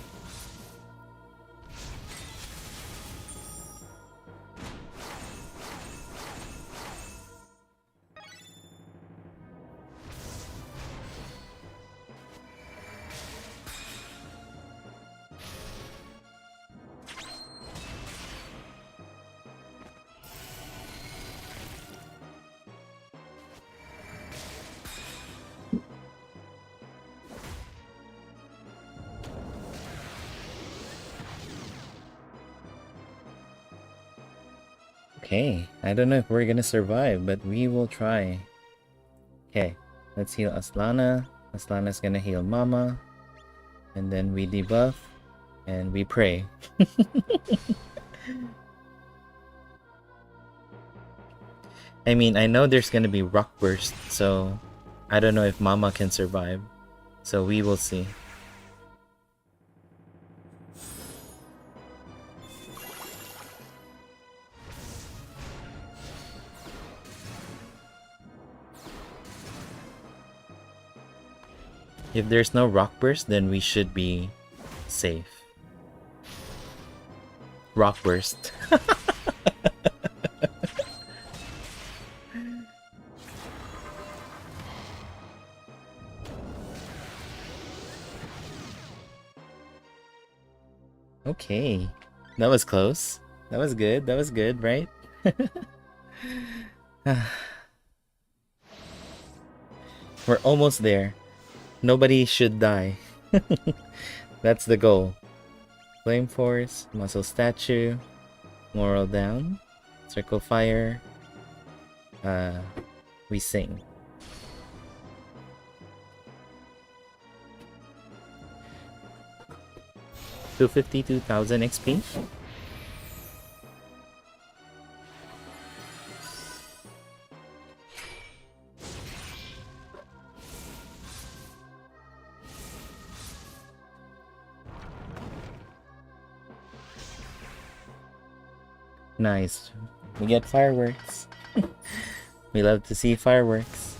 Okay, I don't know if we're gonna survive, but we will try. Okay, let's heal Aslana. Aslana's gonna heal Mama. And then we debuff. And we pray. I mean, I know there's gonna be Rock Burst, so I don't know if Mama can survive. So we will see. If there's no Rock Burst, then we should be safe. Rock Burst. Okay. That was close. That was good. That was good, right? We're almost there. Nobody should die. That's the goal. Flame Force, Muscle Statue, Moral Down, Circle Fire. We sing. $252,000 XP. Nice. We get fireworks. We love to see fireworks.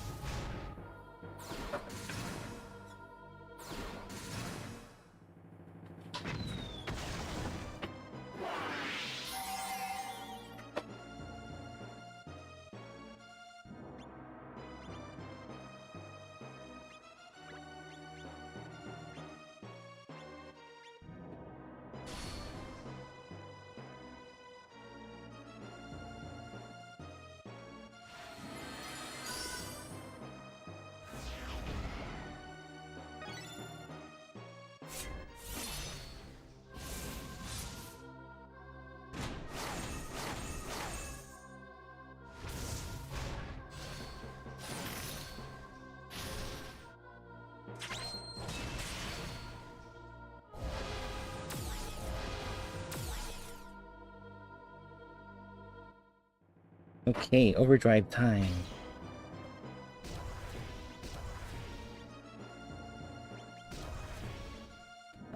Okay, overdrive time.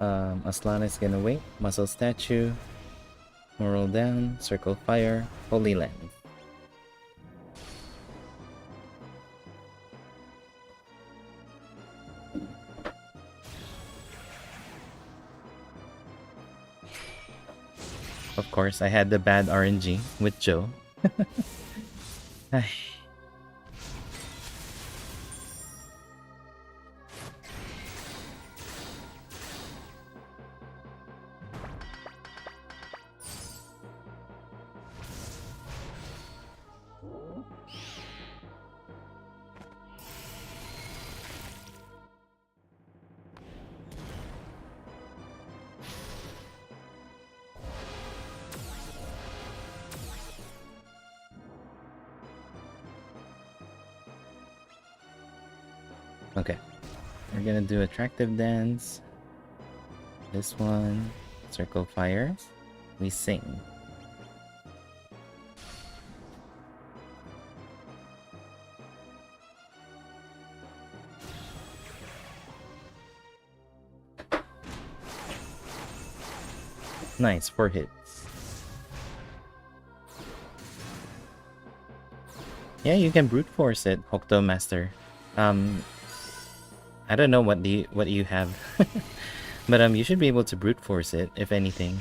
Aslana is gonna wait. Muscle Statue. Moral Down. Circle Fire. Holy Land. Of course, I had the bad RNG with Joe. Okay. We're gonna do attractive dance. This one. Circle fire. We sing. Nice, 4 hits. Yeah, you can brute force it, Hokuto Master. I don't know what you have, but you should be able to brute force it if anything.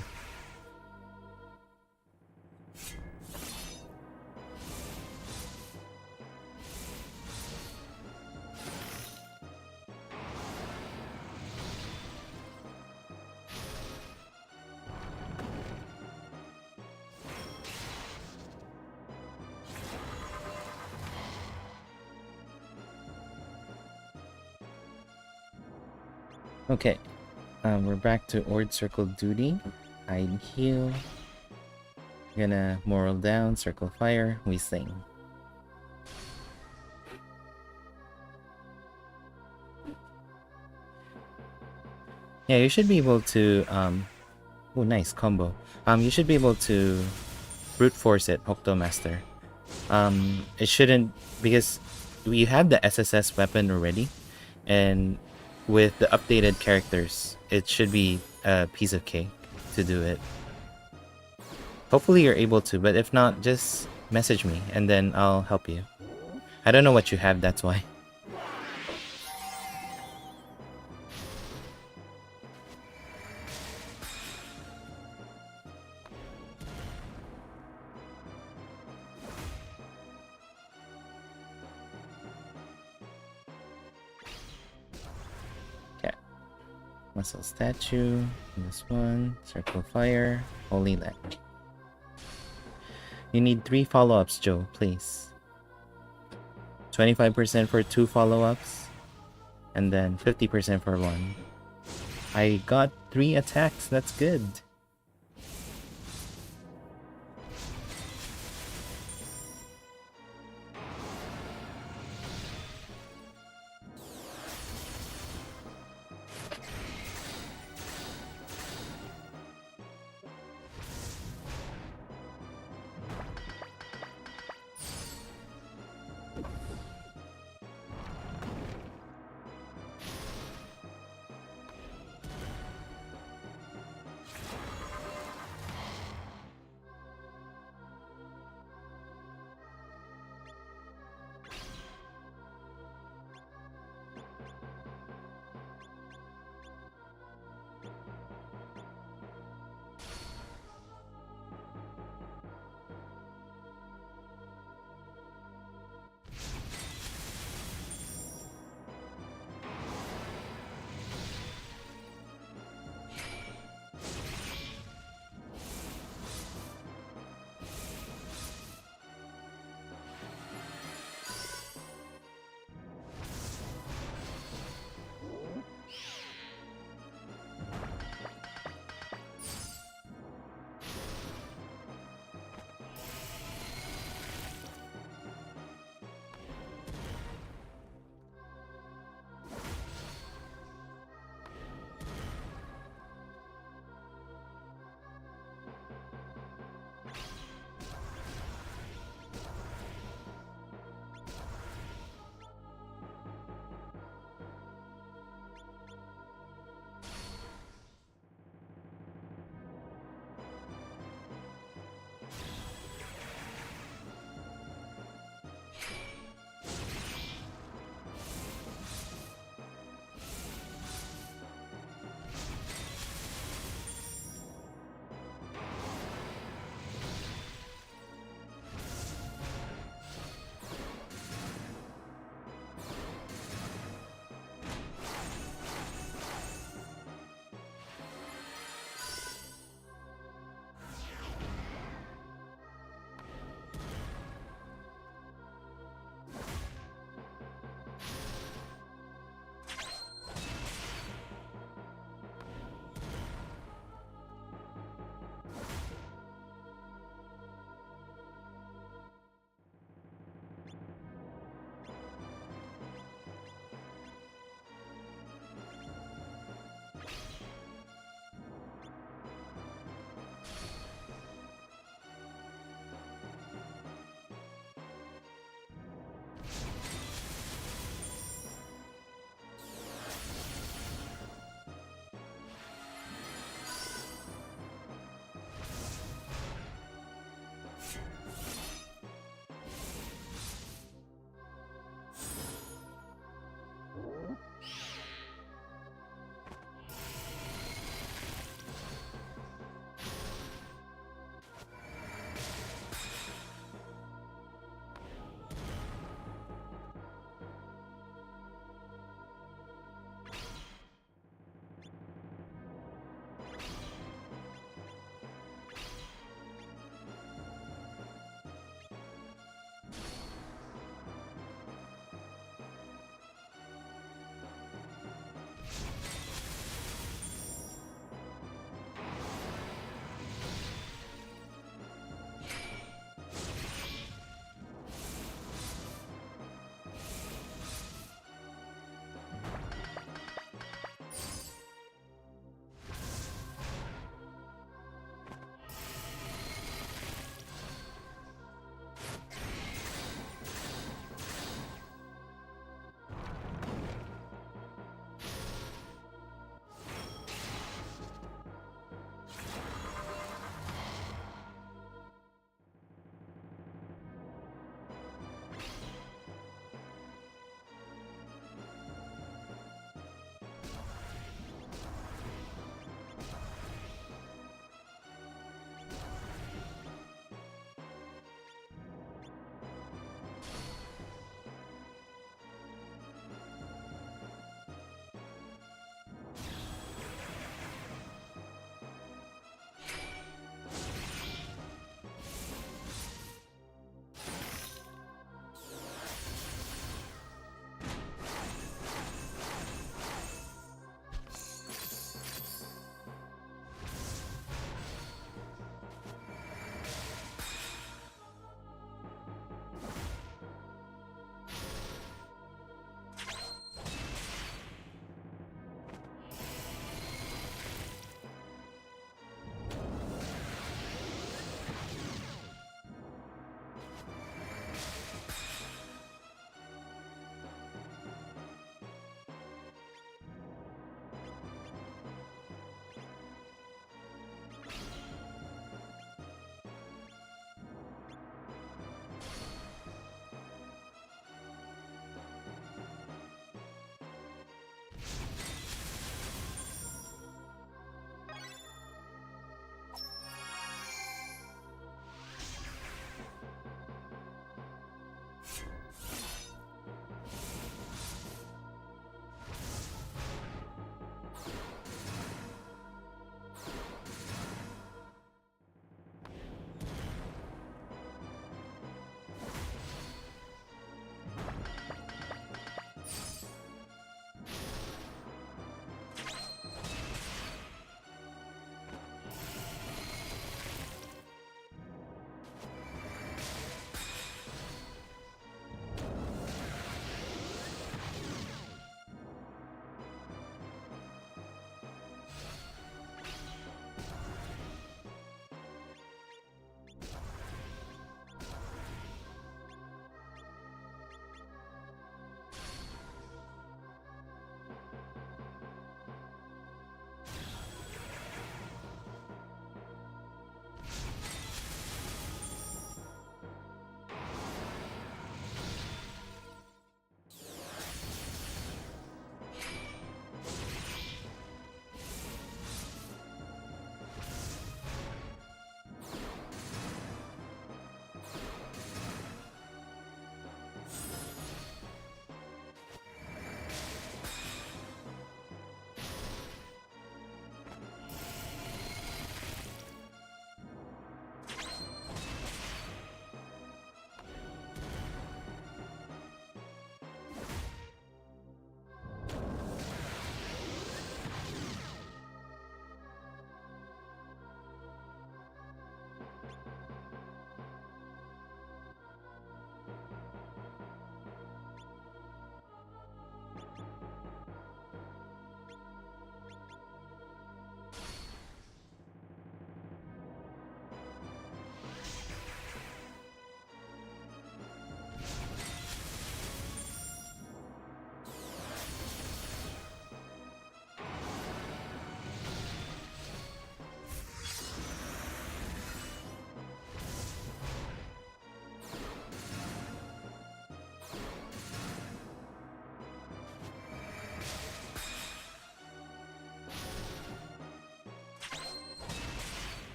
Okay, we're back to Ord Circle duty. Hide heal. Gonna moral down, circle fire, we sing. Yeah, you should be able to oh nice combo. You should be able to brute force it, Hokuto Master. It shouldn't, because you have the SSS weapon already, and with the updated characters, it should be a piece of cake to do it. Hopefully you're able to, but if not, just message me and then I'll help you. I don't know what you have, that's why. Okay. Muscle statue. This one. Circle fire. Holy leg. You need 3 follow-ups, Joe, please. 25% for 2 follow-ups. And then 50% for 1. I got 3 attacks, that's good.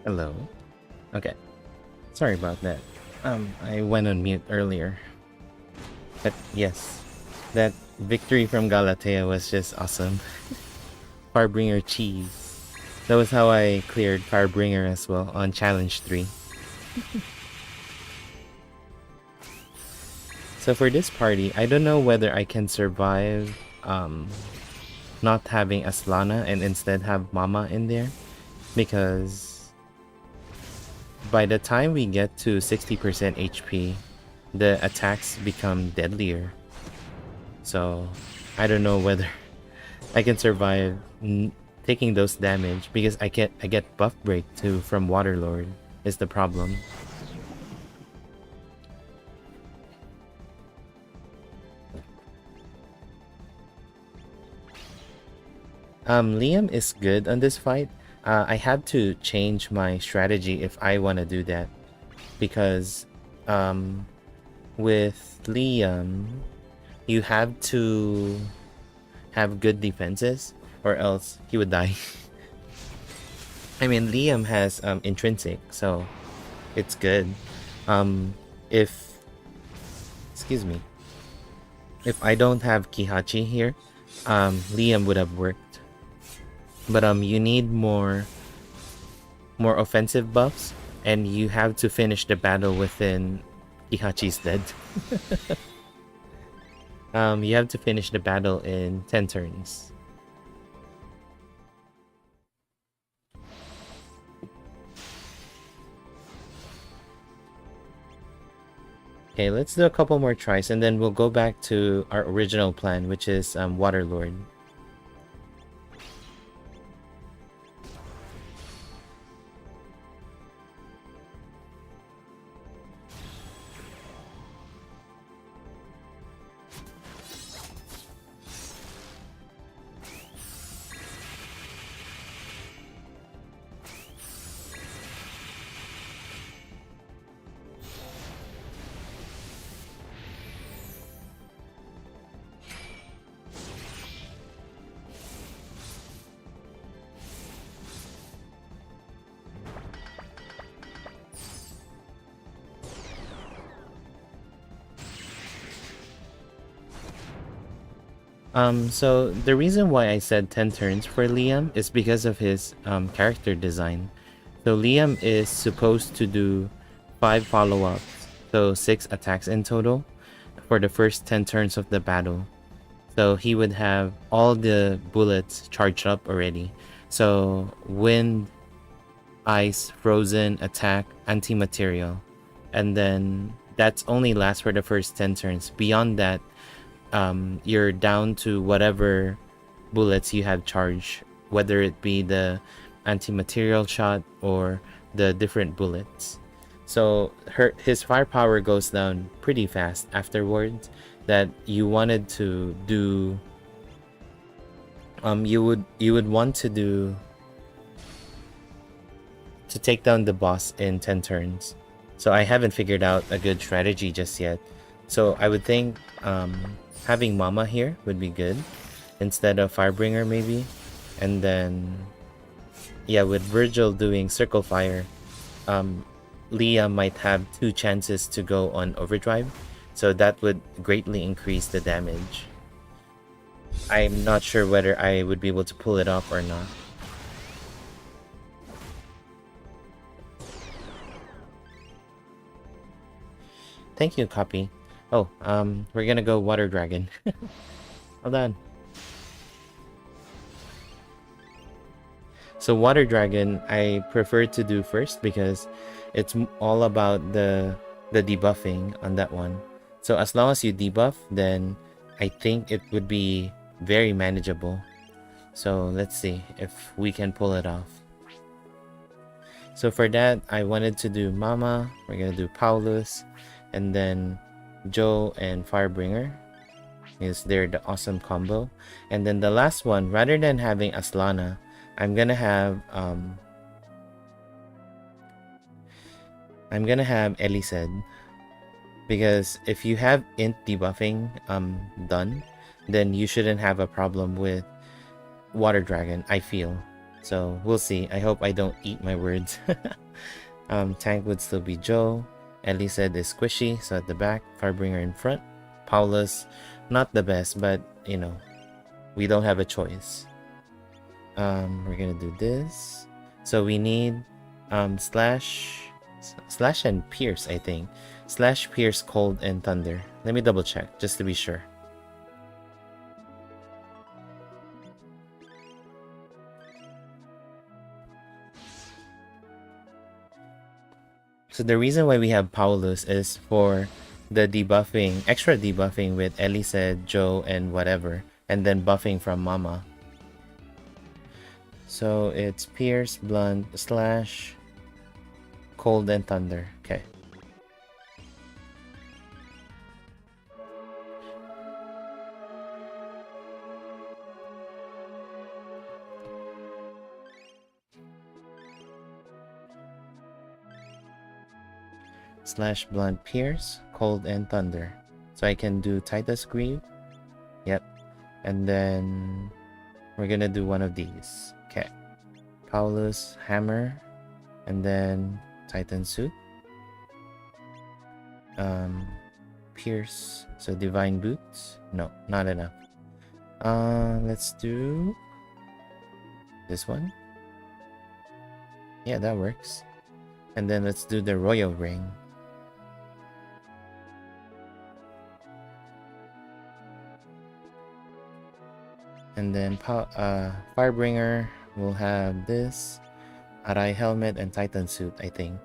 Hello. Okay. Sorry about that. I went on mute earlier. But yes, that victory from Galatea was just awesome. Firebringer cheese. That was how I cleared Firebringer as well on challenge 3. So for this party, I don't know whether I can survive not having Aslana and instead have Mama in there, because by the time we get to 60% HP, the attacks become deadlier. So I don't know whether I can survive taking those damage, because I get buff break too from Waterlord is the problem. Liam is good on this fight. I had to change my strategy if I want to do that, because with Liam, you have to have good defenses or else he would die. I mean, Liam has intrinsic, so it's good. If I don't have Kihachi here, Liam would have worked. But you need more offensive buffs, and you have to finish the battle within Kihachi's dead. You have to finish the battle in 10 turns. Okay, let's do a couple more tries, and then we'll go back to our original plan, which is Waterlord. So the reason why I said 10 turns for Liam is because of his character design. So Liam is supposed to do 5 follow-ups, so 6 attacks in total for the first 10 turns of the battle. So he would have all the bullets charged up already. So wind, ice, frozen, attack, anti-material. And then that's only lasts for the first 10 turns. Beyond that, you're down to whatever bullets you have charged, whether it be the anti-material shot or the different bullets. So his firepower goes down pretty fast afterwards. That you wanted to do, you would want to do to take down the boss in 10 turns. So I haven't figured out a good strategy just yet. So I would think having Mama here would be good instead of Firebringer maybe. And then, yeah, with Virgil doing Circle Fire, Leah might have 2 chances to go on Overdrive. So that would greatly increase the damage. I'm not sure whether I would be able to pull it off or not. Thank you, Copy. Oh, we're gonna go Water Dragon. Hold on. So Water Dragon, I prefer to do first because it's all about the debuffing on that one. So as long as you debuff, then I think it would be very manageable. So let's see if we can pull it off. So for that, I wanted to do Mama, we're gonna do Paulus, and then Joe and Firebringer. Is there the awesome combo. And then the last one, rather than having Aslana, I'm gonna have Elised, because if you have int debuffing done, then you shouldn't have a problem with Water Dragon, I feel. So we'll see. I hope I don't eat my words. Tank would still be Joe. Ellie said is Squishy, so at the back. Firebringer in front. Paulus, not the best, but you know, we don't have a choice. We're gonna do this. So we need slash and pierce, I think. Slash, pierce, cold, and thunder. Let me double check just to be sure. So the reason why we have Paulus is for the debuffing, extra debuffing with Elise, Joe, and whatever, and then buffing from Mama. So it's pierce, blunt, slash, cold, and thunder. Okay. Slash, blunt, pierce, cold, and thunder. So I can do Titus Greave. Yep. And then we're gonna do one of these. Okay. Paulus, hammer, and then Titan suit. Pierce. So divine boots. No, not enough. Let's do this one. Yeah, that works. And then let's do the royal ring. And then Firebringer will have this Arai helmet and Titan suit, I think.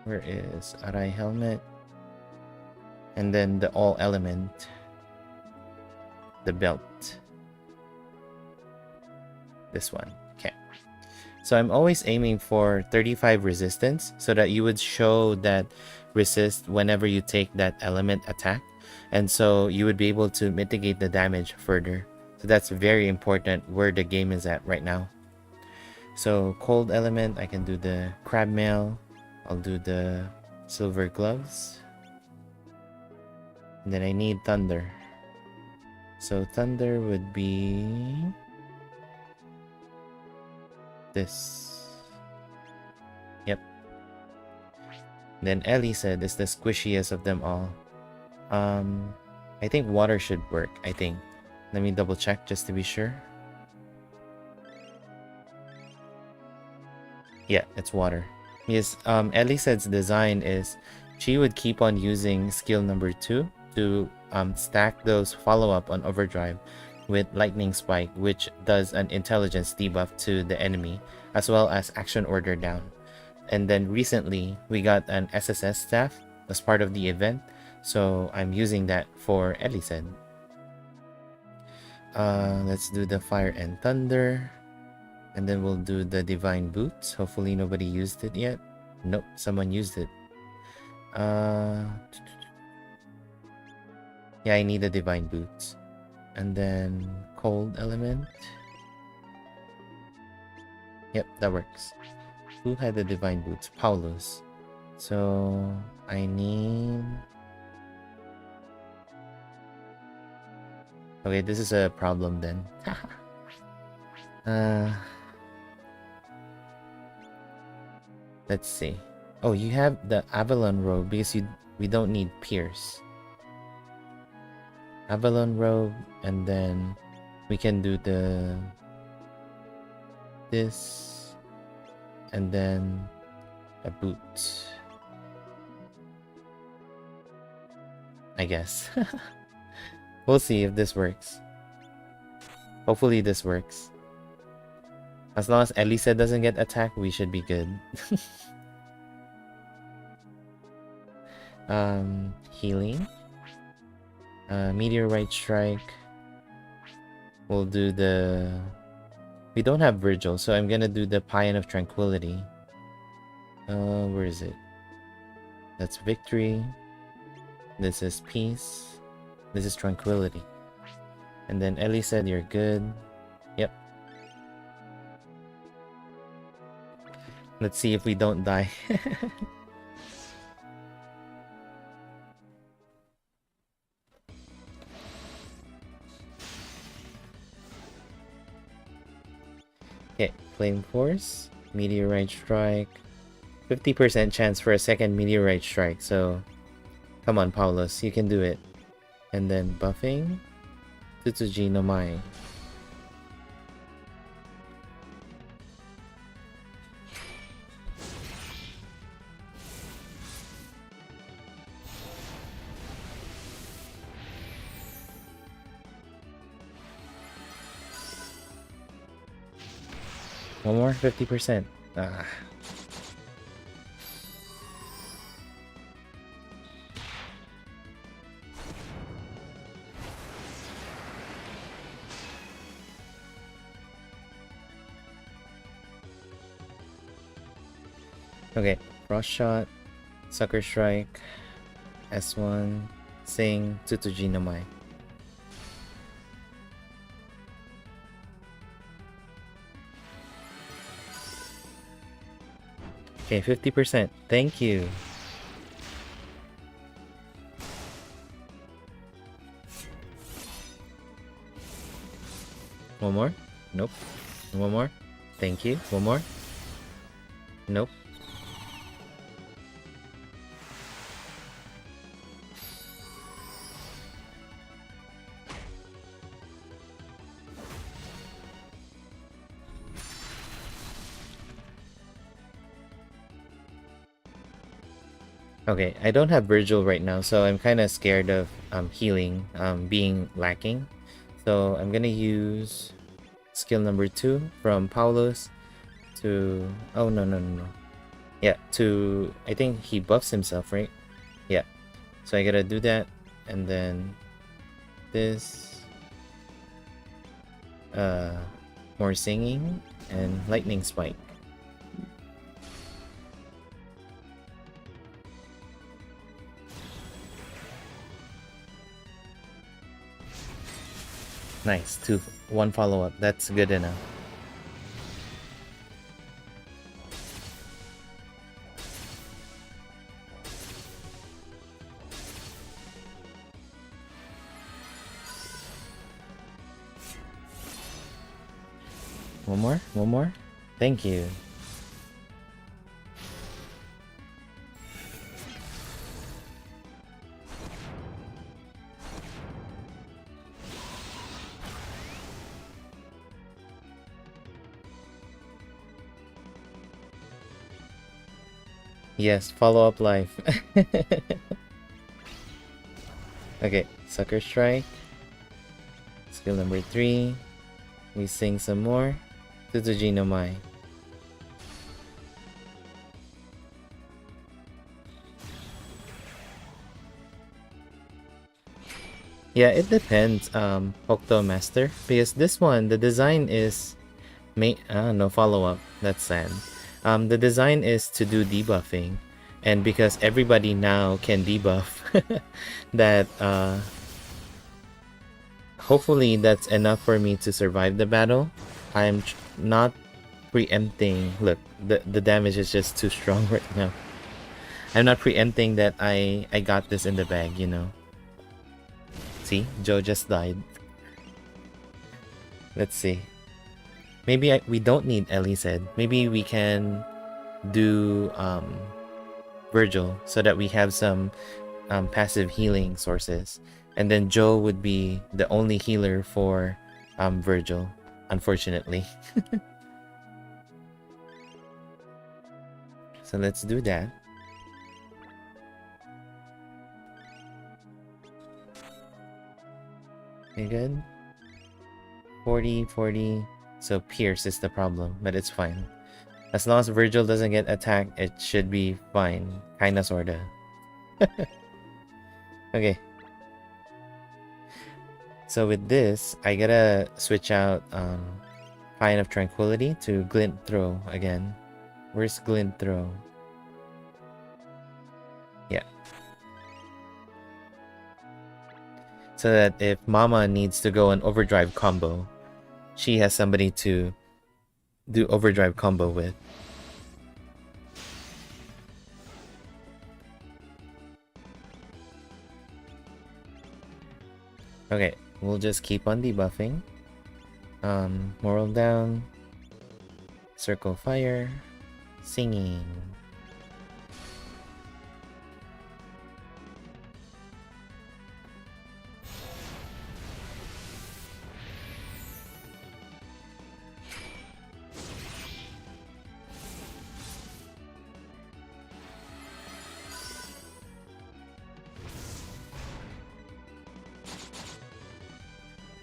Where is Arai helmet? And then the all element, the belt. This one. Okay. So I'm always aiming for 35 resistance so that you would show that resist whenever you take that element attack. And so you would be able to mitigate the damage further. So that's very important where the game is at right now. So cold element, I can do the crab mail. I'll do the silver gloves. And then I need thunder. So thunder would be this. Yep. Then Ellie said it's the squishiest of them all. I think water should work, I think. Let me double check just to be sure. Yeah, it's water. Yes, Ellie said's design is she would keep on using skill number 2 to stack those follow-up on overdrive with lightning spike, which does an intelligence debuff to the enemy as well as action order down. And then recently we got an SSS staff as part of the event, so I'm using that for Elised. Let's do the fire and thunder, and then we'll do the divine boots. Hopefully nobody used it yet. Nope, someone used it. Yeah, I need the divine boots. And then cold element. Yep, that works. Who had the divine boots? Paulus. So I need... Okay, this is a problem then. Let's see. Oh, you have the Avalon robe because we don't need Pierce. Avalon robe, and then we can do this, and then a boot, I guess. We'll see if this works. Hopefully this works. As long as Elisa doesn't get attacked, we should be good. Healing. Meteorite strike. We'll do the... We don't have Virgil, so I'm gonna do the Paean of Tranquility. Where is it? That's victory. This is peace. This is tranquility. And then Ellie said you're good. Yep. Let's see if we don't die. Okay, Flame Force, Meteorite Strike. 50% chance for a second Meteorite Strike, so come on, Paulus, you can do it. And then buffing, Tsutsuji no Mai. One more, 50%. Ah. Okay, Frost Shot, Sucker Strike, S1, Sing, Tsutsuji no Mai. Okay, 50%. Thank you. One more? Nope. One more? Thank you. One more? Nope. Okay, I don't have Virgil right now, so I'm kind of scared of healing being lacking. So I'm gonna use skill number 2 from Paulus to... Oh, no. Yeah, to... I think he buffs himself, right? Yeah. So I gotta do that, and then this... more singing, and lightning spike. Nice, 1 follow-up. That's good enough. One more. Thank you. Yes, follow-up life. Okay, Sucker Strike. Skill number 3. We sing some more. Tsutsuji no Mai. Yeah, it depends, Hokuto Master. Because this one, the design is... no follow-up. That's sad. The design is to do debuffing. And because everybody now can debuff, that, hopefully that's enough for me to survive the battle. I'm not preempting... Look, the damage is just too strong right now. I'm not preempting that I got this in the bag, you know. See, Joe just died. Let's see. Maybe we don't need Elised. Maybe we can do Virgil so that we have some passive healing sources. And then Joe would be the only healer for Virgil, unfortunately. So let's do that. Okay, good. 40. So Pierce is the problem, but it's fine. As long as Virgil doesn't get attacked, it should be fine. Kinda, sorta. Okay. So with this, I gotta switch out Pine of Tranquility to Glint Throw again. Where's Glint Throw? Yeah. So that if Mama needs to go an overdrive combo, she has somebody to do overdrive combo with. Okay, we'll just keep on debuffing. Moral down. Circle Fire, singing.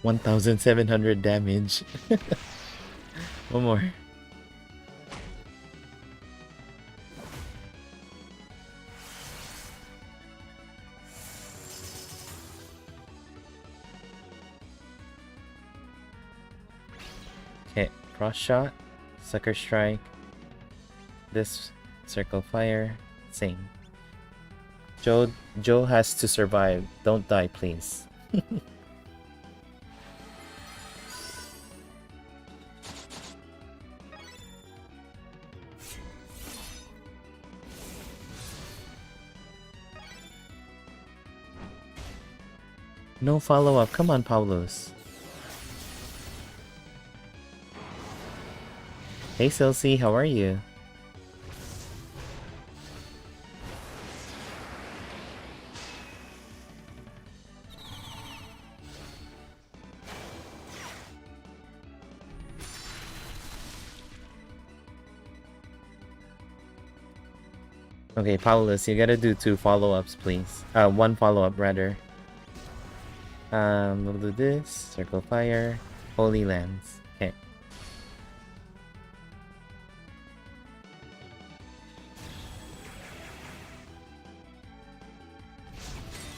$1,700 damage. One more. Okay, cross shot, sucker strike, this circle fire, sing. Joe has to survive. Don't die, please. No follow-up. Come on, Paulos. Hey, Silsey, how are you? Okay, Paulos, you gotta do 2 follow-ups, please. 1 follow-up, rather. We'll do this. Circle Fire. Holy Lands. Okay.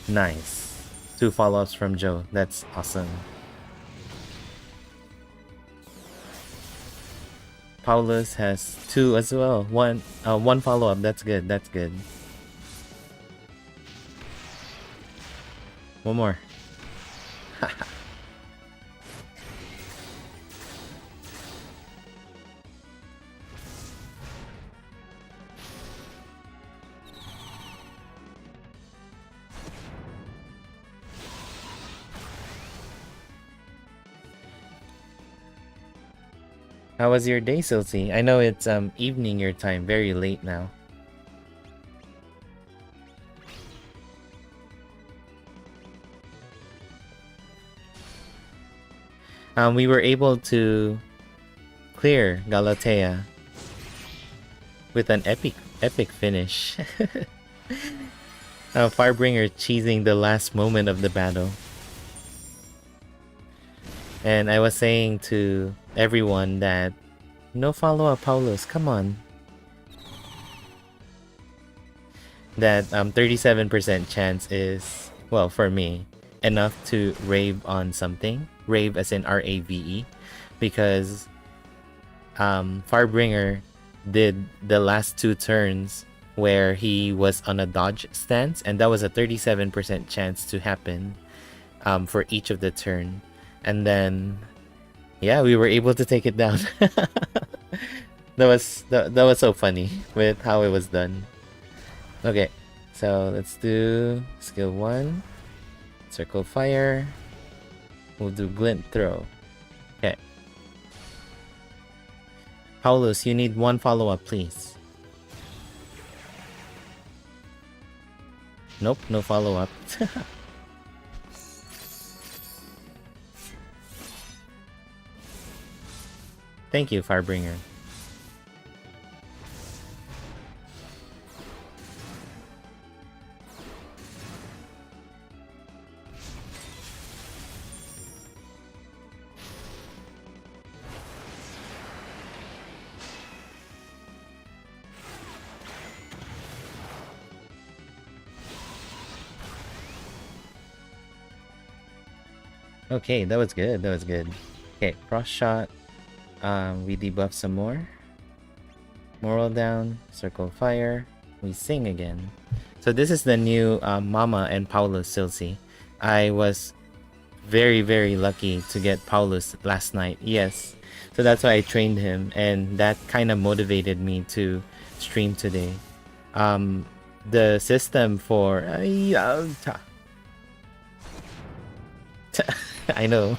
Nice. 2 follow-ups from Joe. That's awesome. Paulus has 2 as well. One follow-up. That's good. That's good. One more. How was your day, Silsey? I know it's evening your time, very late now. We were able to clear Galatea with an epic finish. Firebringer cheesing the last moment of the battle. And I was saying to everyone that no follow-up, Paulus, come on. That 37% chance is, well, for me, enough to rave on something. Rave as in R-A-V-E. Because Firebringer did the last 2 turns where he was on a dodge stance, and that was a 37% chance to happen for each of the turn. And then, yeah, we were able to take it down. that was so funny with how it was done. Okay, so let's do skill 1, circle fire. We'll do glint throw. Okay. Paulus, you need 1 follow-up, please. Nope, no follow-up. Thank you, Firebringer. Okay, that was good. That was good. Okay, cross shot. We debuff some more. Moral down. Circle fire. We sing again. So this is the new Mama and Paulus Silsey. I was very, very lucky to get Paulus last night. Yes. So that's why I trained him, and that kind of motivated me to stream today. The system for I know.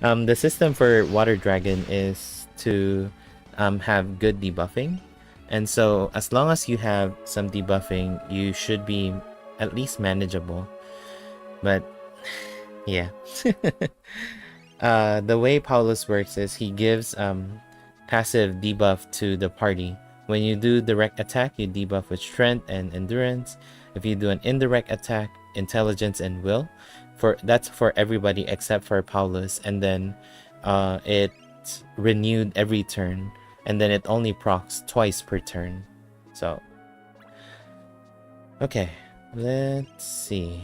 The system for Water Dragon is to have good debuffing. And so as long as you have some debuffing, you should be at least manageable. But yeah. The way Paulus works is he gives passive debuff to the party. When you do direct attack, you debuff with strength and endurance. If you do an indirect attack, intelligence and will. That's for everybody except for Paulus. And then it's renewed every turn. And then it only procs twice per turn. So okay, let's see.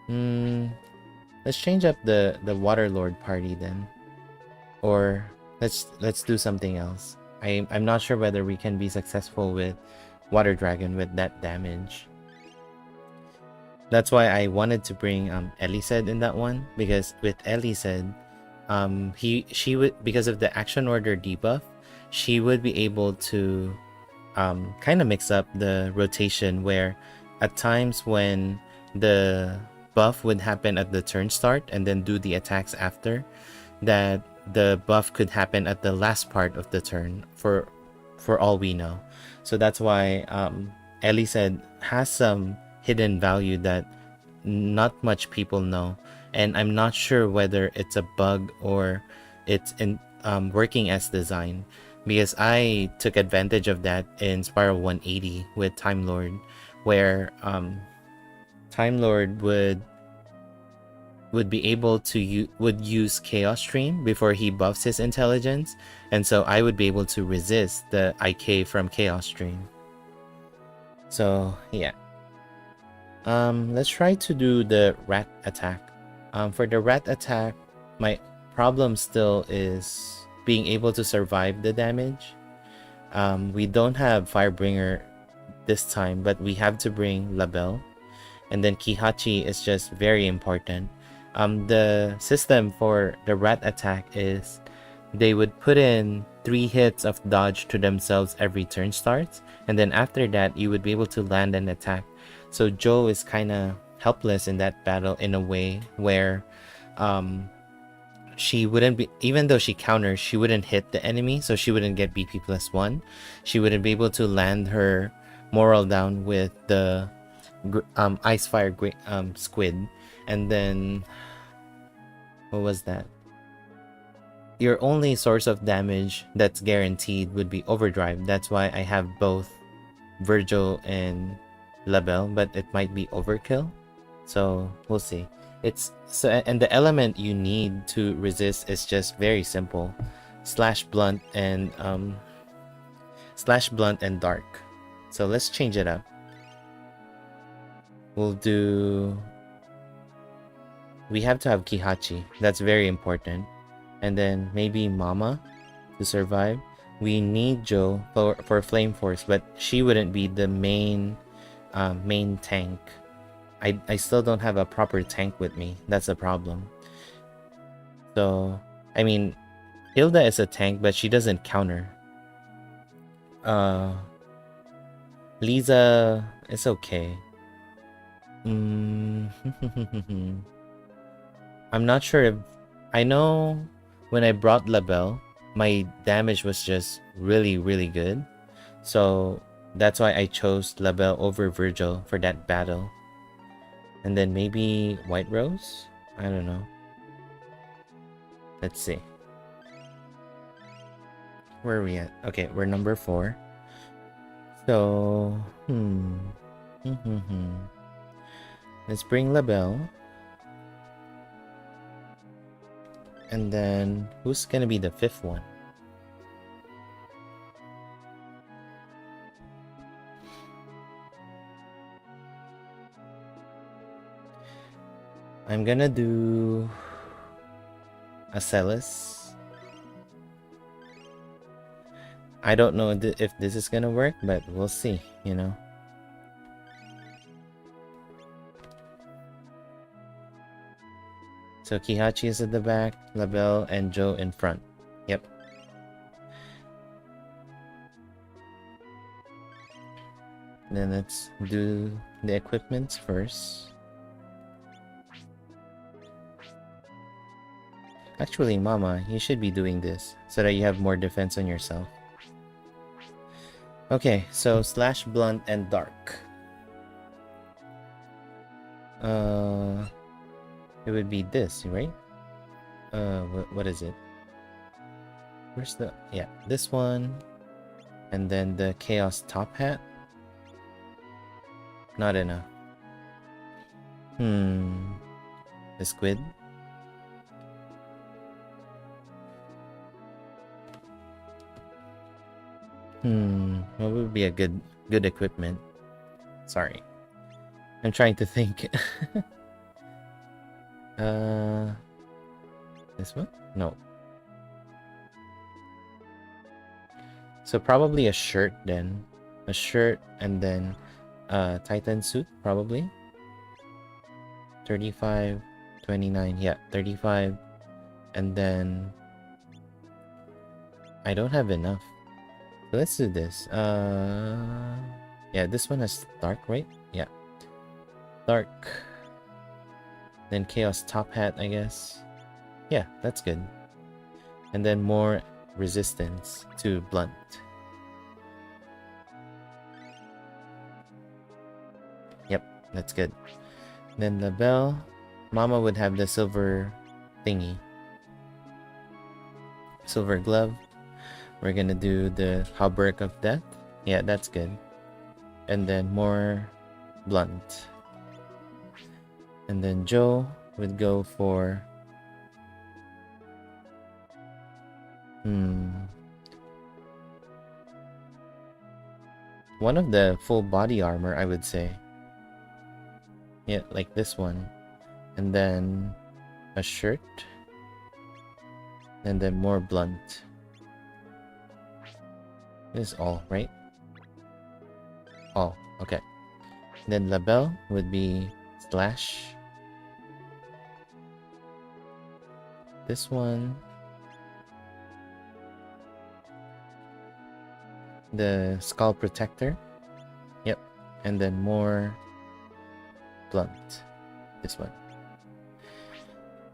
Let's change up the Waterlord party then, or let's do something else. I'm not sure whether we can be successful with Water Dragon with that damage. That's why I wanted to bring Elised in that one, because with Elised, she would, because of the action order debuff, she would be able to kind of mix up the rotation, where at times when the buff would happen at the turn start and then do the attacks after, that the buff could happen at the last part of the turn for all we know. So that's why Elised has some hidden value that not much people know, and I'm not sure whether it's a bug or it's in working as designed, because I took advantage of that in Spiral 180 with Time Lord, where Time Lord would be able to would use Chaos Stream before he buffs his intelligence, and so I would be able to resist the IK from Chaos Stream. So yeah, let's try to do the rat attack. For the rat attack, my problem still is being able to survive the damage. We don't have Firebringer this time, but we have to bring Label. And then Kihachi is just very important. The system for the rat attack is they would put in 3 hits of dodge to themselves every turn starts, and then after that you would be able to land an attack. So Joe is kind of helpless in that battle in a way where she wouldn't be, even though she counters, she wouldn't hit the enemy, so she wouldn't get BP +1. She wouldn't be able to land her moral down with the ice fire squid. And then what was that? Your only source of damage that's guaranteed would be overdrive. That's why I have both Virgil and Label, but it might be overkill, so we'll see. It's so, and the element you need to resist is just very simple: slash blunt and dark. So let's change it up. We'll do, we have to have Kihachi, that's very important, and then maybe Mama to survive. We need Joe for Flame Force, but she wouldn't be the main tank. I still don't have a proper tank with me. That's a problem. So I mean, Hilda is a tank, but she doesn't counter. Lisa is okay. I'm not sure if, I know when I brought Label, my damage was just really good, so that's why I chose Label over Virgil for that battle. And then maybe White Rose? I don't know. Let's see. Where are we at? Okay, we're number 4. So, let's bring Label. And then, who's gonna be the 5th one? I'm gonna do Acelis. I don't know if this is gonna work, but we'll see, you know. So Kihachi is at the back, Label and Joe in front. Yep. Then let's do the equipments first. Actually, Mama, you should be doing this so that you have more defense on yourself. Okay, so slash blunt and dark. It would be this, right? What is it? Where's the... yeah, this one. And then the chaos top hat. Not enough. The squid. What would be a good equipment? Sorry. I'm trying to think. This one? No. So probably a shirt then. A shirt and then Titan suit probably. 35, 29, yeah, 35. And then I don't have enough. So let's do this. Yeah, this one has dark, right? Yeah. Dark. Then chaos top hat, I guess. Yeah, that's good. And then more resistance to blunt. Yep, that's good. Then the bell. Mama would have the silver thingy. Silver glove. We're gonna do the hauberk of death. Yeah, that's good. And then more blunt. And then Joe would go for... one of the full body armor, I would say. Yeah, like this one. And then a shirt. And then more blunt. This is all, right? All, okay. Then label would be slash. This one. The skull protector. Yep. And then more blunt. This one.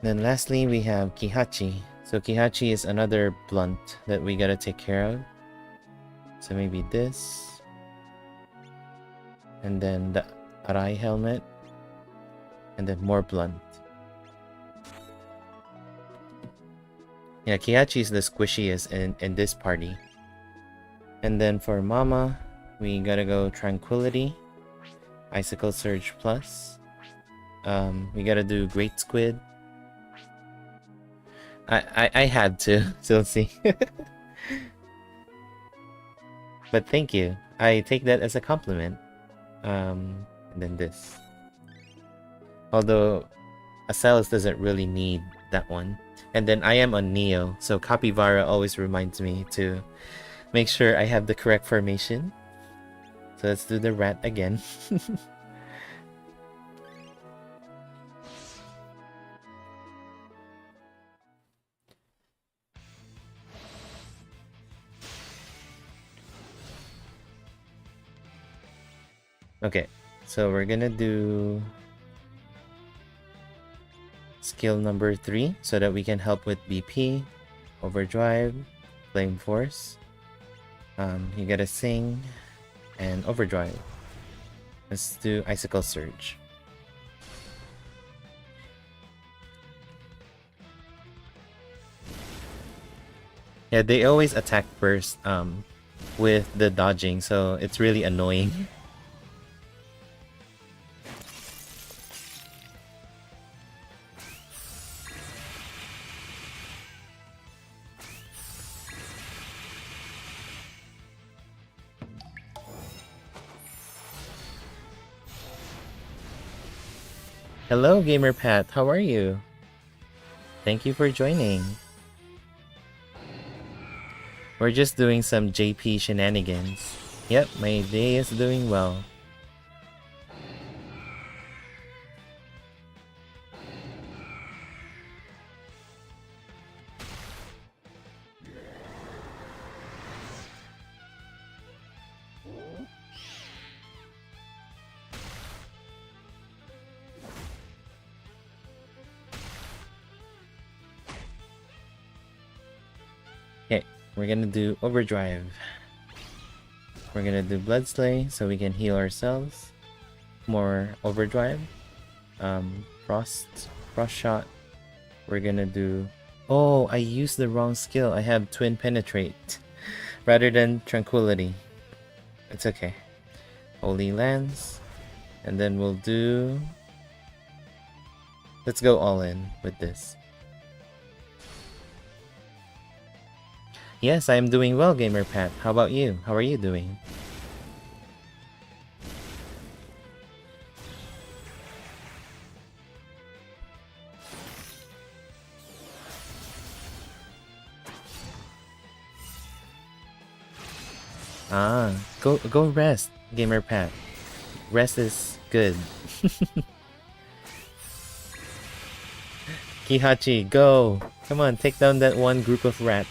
Then lastly, we have Kihachi. So Kihachi is another blunt that we gotta take care of. So maybe this. And then the Arai helmet. And then more blunt. Yeah, Kihachi is the squishiest in this party. And then for Mama, we gotta go Tranquility. Icicle Surge Plus. We gotta do Great Squid. I had to, so see. But thank you. I take that as a compliment. And then this. Although Acellus doesn't really need that one. And then I am on Neo, so Capybara always reminds me to make sure I have the correct formation. So let's do the rat again. Okay, so we're gonna do skill number 3 so that we can help with BP, overdrive, flame force. You gotta sing and overdrive. Let's do icicle surge. Yeah, they always attack first with the dodging, so it's really annoying. Hello, Gamer Pat. How are you? Thank you for joining. We're just doing some JP shenanigans. Yep, my day is doing well. we're gonna do Overdrive. We're gonna do Blood Slay so we can heal ourselves. More Overdrive. Frost Shot. We're gonna do... Oh, I used the wrong skill. I have Twin Penetrate rather than Tranquility. It's okay. Holy Lance. And then we'll do... Let's go all in with this. Yes, I am doing well, Gamer Pat. How about you? How are you doing? Ah, go rest, Gamer Pat. Rest is good. Kihachi, go! Come on, take down that one group of rats.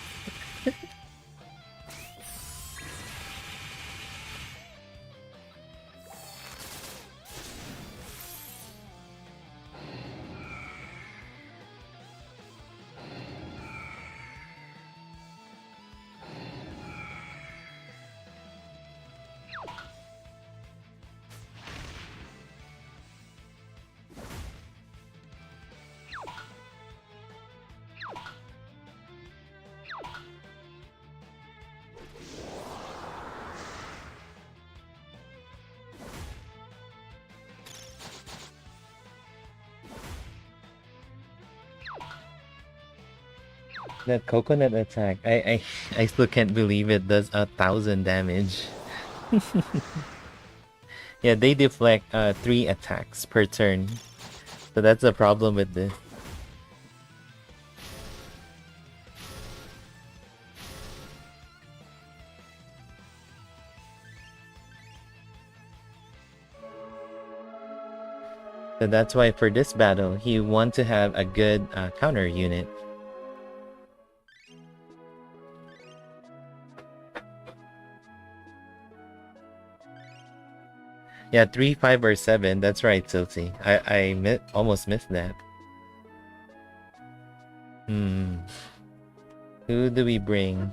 That coconut attack, I still can't believe it does 1,000 damage. Yeah, they deflect 3 attacks per turn. So that's the problem with this. So that's why for this battle, you want to have a good counter unit. Yeah, 3, 5, or 7. That's right, Tilty. I almost missed that. Who do we bring?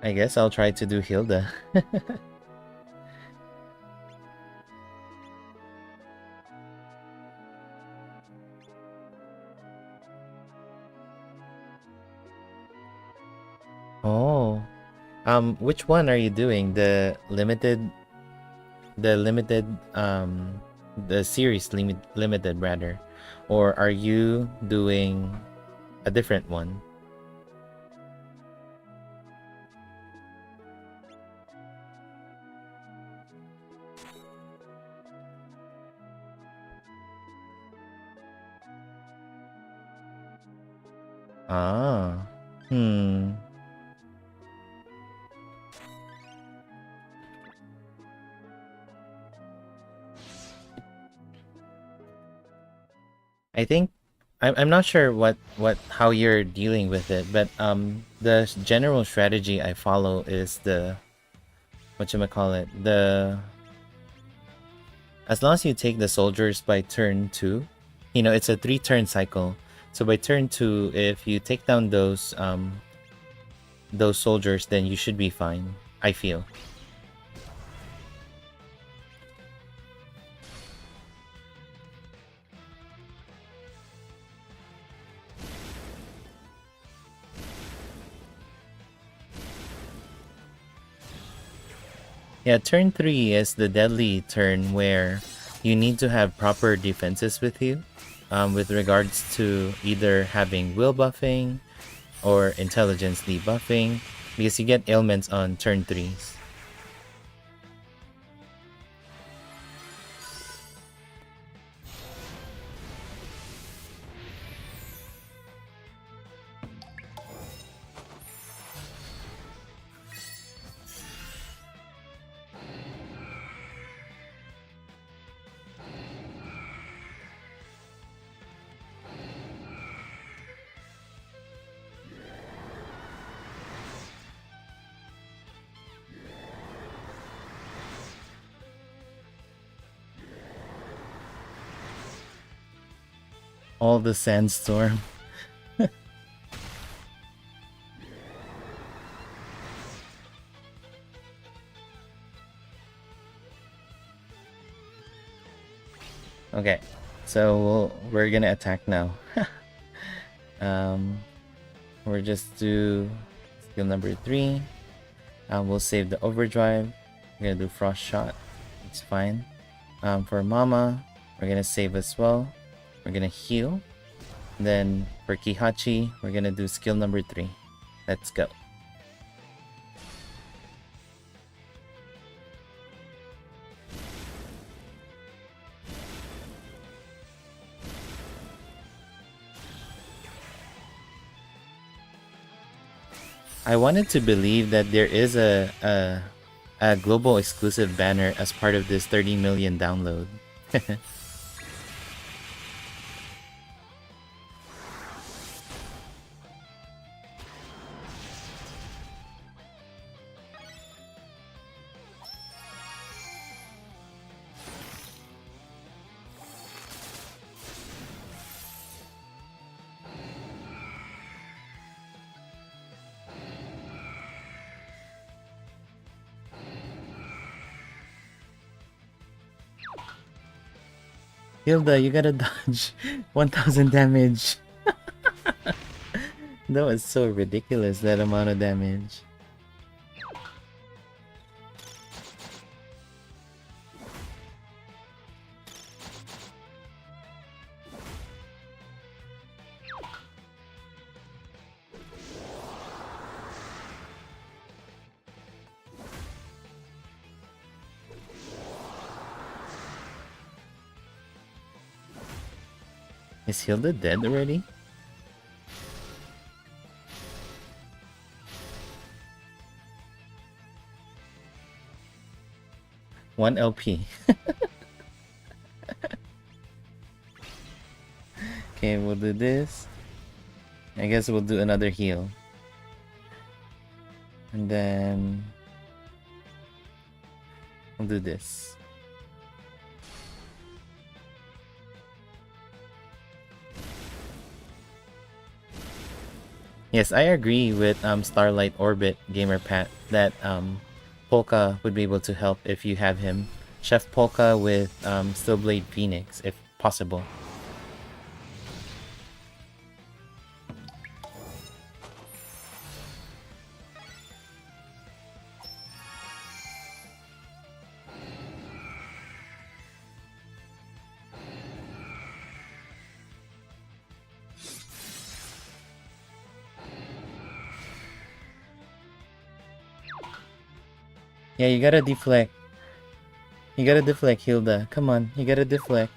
I guess I'll try to do Hilda. Oh. Which one are you doing? The series limited rather, or are you doing a different one? Ah. I think I'm not sure how you're dealing with it, but the general strategy I follow is the whatchamacallit, as long as you take the soldiers by turn 2, it's a 3-turn cycle. So by turn 2, if you take down those soldiers, then you should be fine, I feel. Yeah, turn 3 is the deadly turn where you need to have proper defenses with you, with regards to either having will buffing or intelligence debuffing, because you get ailments on turn 3s. All the sandstorm. Okay, so we're gonna attack now. We're just do skill number 3. We'll save the overdrive. We're gonna do frost shot. It's fine. For Mama, we're gonna save as well. We're gonna heal. Then for Kihachi, we're gonna do skill number 3. Let's go. I wanted to believe that there is a global exclusive banner as part of this 30 million download. Hilda, you gotta dodge 1000 damage. That was so ridiculous, that amount of damage. Is Hilda dead already? One LP. Okay, we'll do this. I guess we'll do another heal. And then we'll do this. Yes, I agree with Starlight Orbit Gamer Pat that Polka would be able to help if you have him. Chef Polka with Stillblade Phoenix, if possible. Yeah, you gotta deflect. You gotta deflect, Hilda. Come on, you gotta deflect.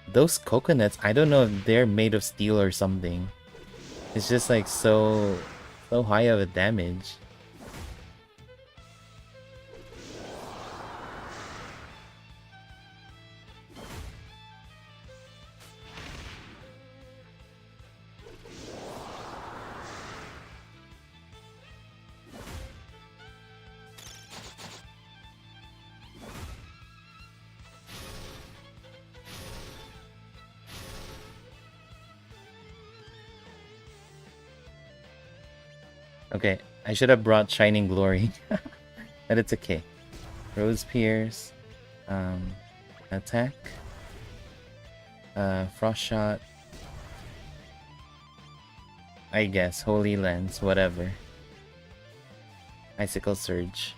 Those coconuts, I don't know if they're made of steel or something. It's just like so high of a damage. Okay, I should have brought Shining Glory. But it's okay. Rose Pierce. Attack. Frost Shot. I guess. Holy Lens, whatever. Icicle Surge.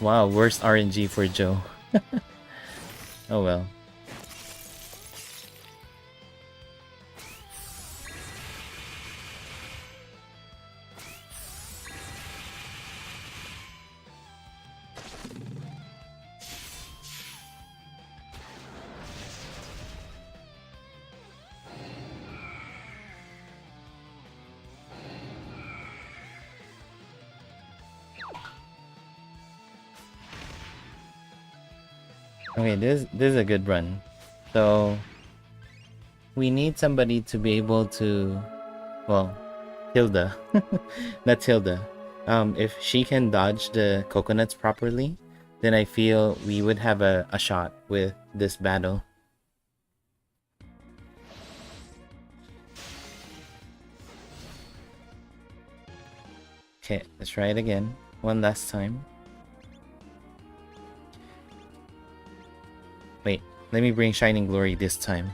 Wow, worst RNG for Joe. Oh well. Okay, this is a good run. So we need somebody to be able to, well, Hilda, not Hilda. If she can dodge the coconuts properly, then I feel we would have a shot with this battle. Okay, let's try it again. One last time. Wait, let me bring Shining Glory this time.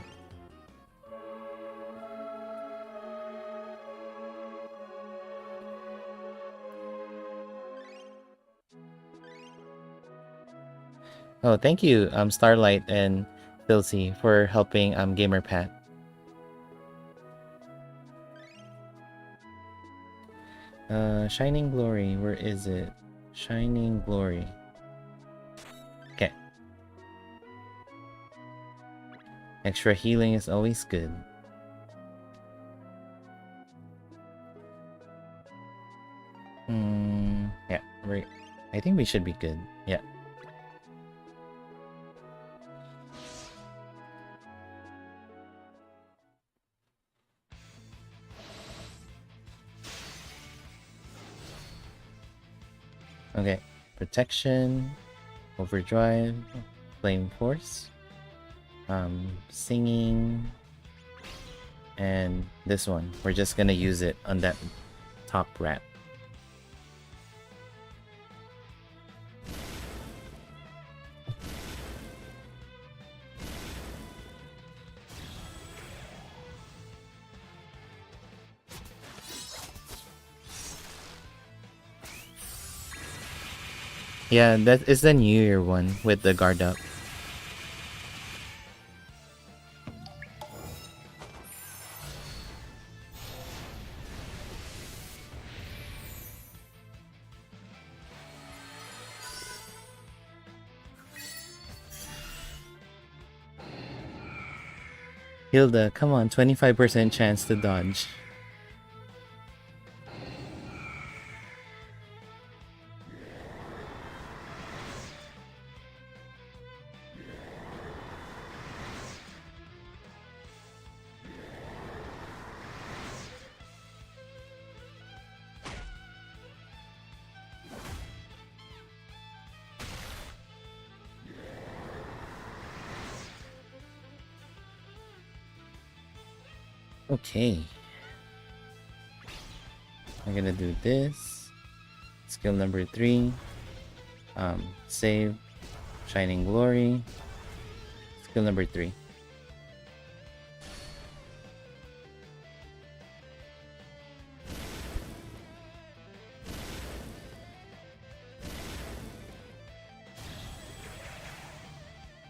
Oh, thank you, Starlight and Filthy, for helping GamerPat. Shining Glory, where is it? Shining Glory. Okay. Extra healing is always good. Yeah, I think we should be good. Yeah. Okay, protection, overdrive, flame force, singing, and this one. We're just gonna use it on that top rat. Yeah, that is the New Year one with the guard up. Hilda, come on, 25% chance to dodge. Okay. I'm gonna do this. Skill number 3. Save. Shining Glory. Skill number 3.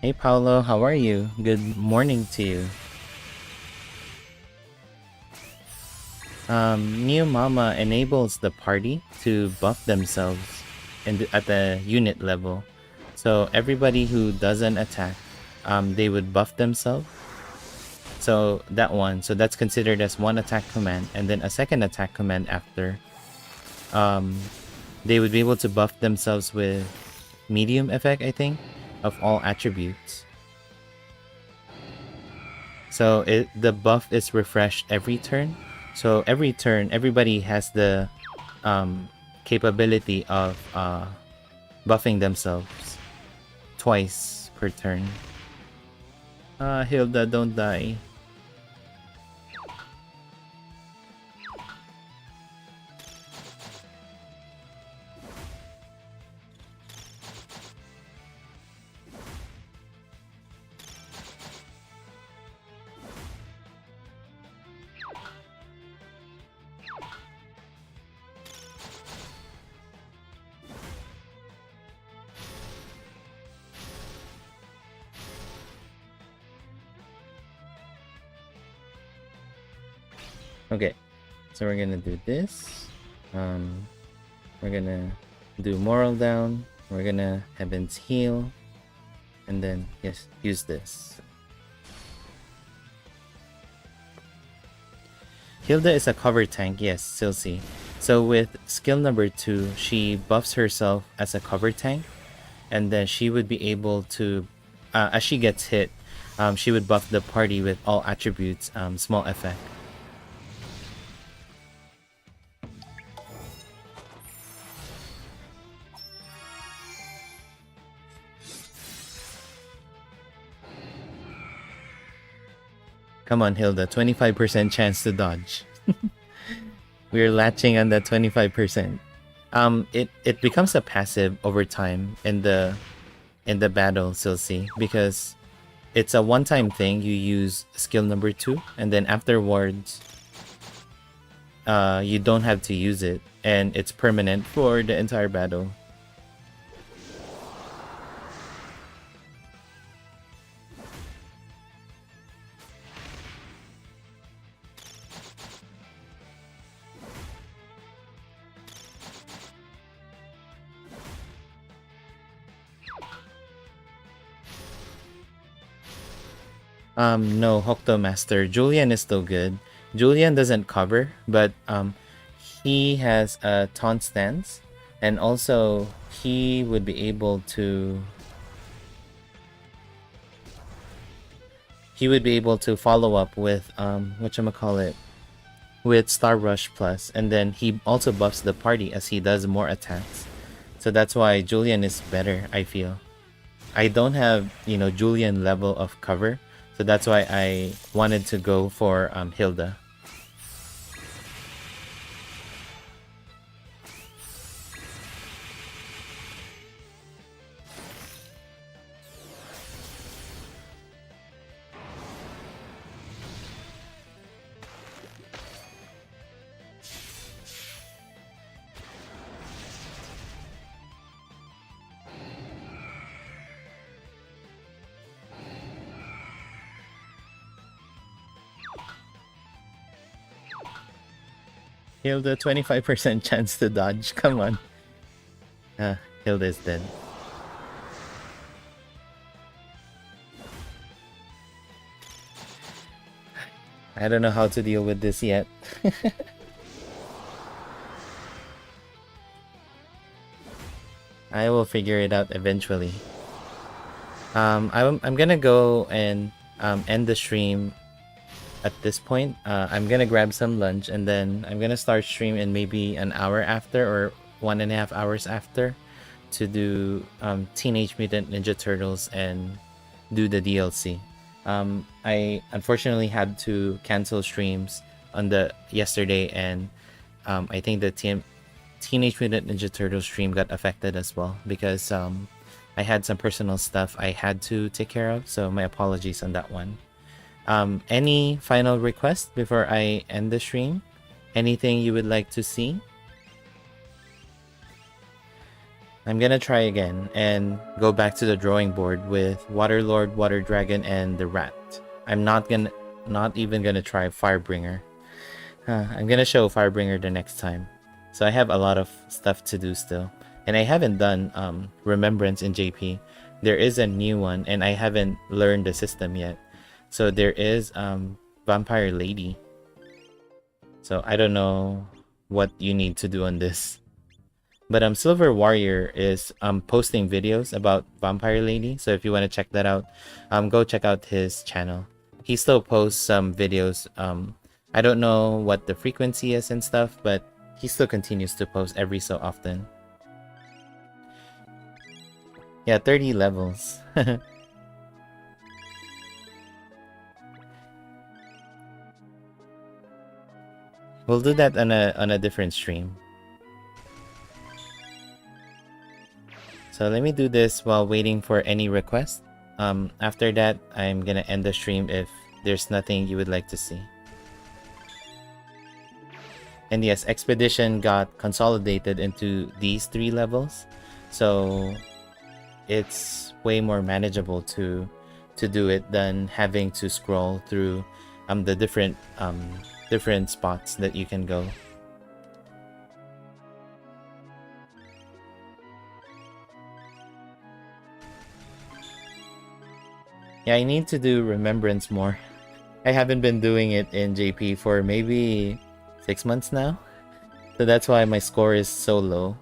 Hey Paolo, how are you? Good morning to you. New Mama enables the party to buff themselves at the unit level. So everybody who doesn't attack, they would buff themselves. So that one, so that's considered as one attack command, and then a second attack command after. They would be able to buff themselves with medium effect, I think, of all attributes. So the buff is refreshed every turn. So every turn, everybody has the capability of buffing themselves twice per turn. Hilda, don't die. Okay, so we're gonna do this. We're gonna do Moral Down. We're gonna Heaven's Heal, and then yes, use this. Hilda is a cover tank, yes, Silsey. So with skill number 2, she buffs herself as a cover tank, and then she would be able to as she gets hit, she would buff the party with all attributes, small effect. Come on, Hilda, 25% chance to dodge. We're latching on that 25%. It becomes a passive over time in the battle, Silsey, because it's a one-time thing. You use skill number 2, and then afterwards, you don't have to use it, and it's permanent for the entire battle. No, Hokuto Master. Julian is still good. Julian doesn't cover, but he has a taunt stance, and also he would be able to follow up with whatchamacallit, with Star Rush Plus, and then he also buffs the party as he does more attacks. So that's why Julian is better, I feel. I don't have, Julian level of cover, so that's why I wanted to go for Hilda. Hilda, 25% chance to dodge. Come on. Hilda is dead. I don't know how to deal with this yet. I will figure it out eventually. I'm gonna go and end the stream at this point. I'm gonna grab some lunch, and then I'm gonna start stream in maybe an hour after, or 1.5 hours after, to do Teenage Mutant Ninja Turtles and do the DLC. I unfortunately had to cancel streams on the yesterday, and I think the Teenage Mutant Ninja Turtles stream got affected as well, because I had some personal stuff I had to take care of, so my apologies on that one. Any final requests before I end the stream? Anything you would like to see? I'm gonna try again and go back to the drawing board with Water Lord, Water Dragon, and the Rat. I'm not even gonna try Firebringer. I'm gonna show Firebringer the next time. So I have a lot of stuff to do still. And I haven't done Remembrance in JP. There is a new one, and I haven't learned the system yet. So there is Vampire Lady. So I don't know what you need to do on this. But Silver Warrior is posting videos about Vampire Lady. So if you want to check that out, go check out his channel. He still posts some videos. I don't know what the frequency is and stuff, but he still continues to post every so often. Yeah, 30 levels. We'll do that on a different stream. So let me do this while waiting for any request. After that, I'm gonna end the stream if there's nothing you would like to see. And yes, Expedition got consolidated into these 3 levels, so it's way more manageable to do it than having to scroll through the different spots that you can go. Yeah, I need to do Remembrance more. I haven't been doing it in JP for maybe 6 months now. So that's why my score is so low.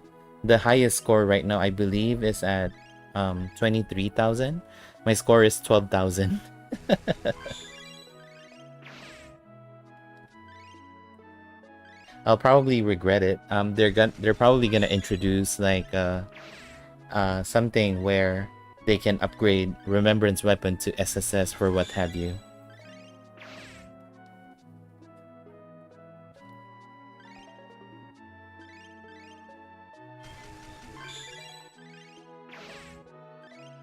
The highest score right now, I believe, is at 23,000. My score is 12,000. I'll probably regret it. They're probably gonna introduce like something where they can upgrade Remembrance Weapon to SSS for what have you.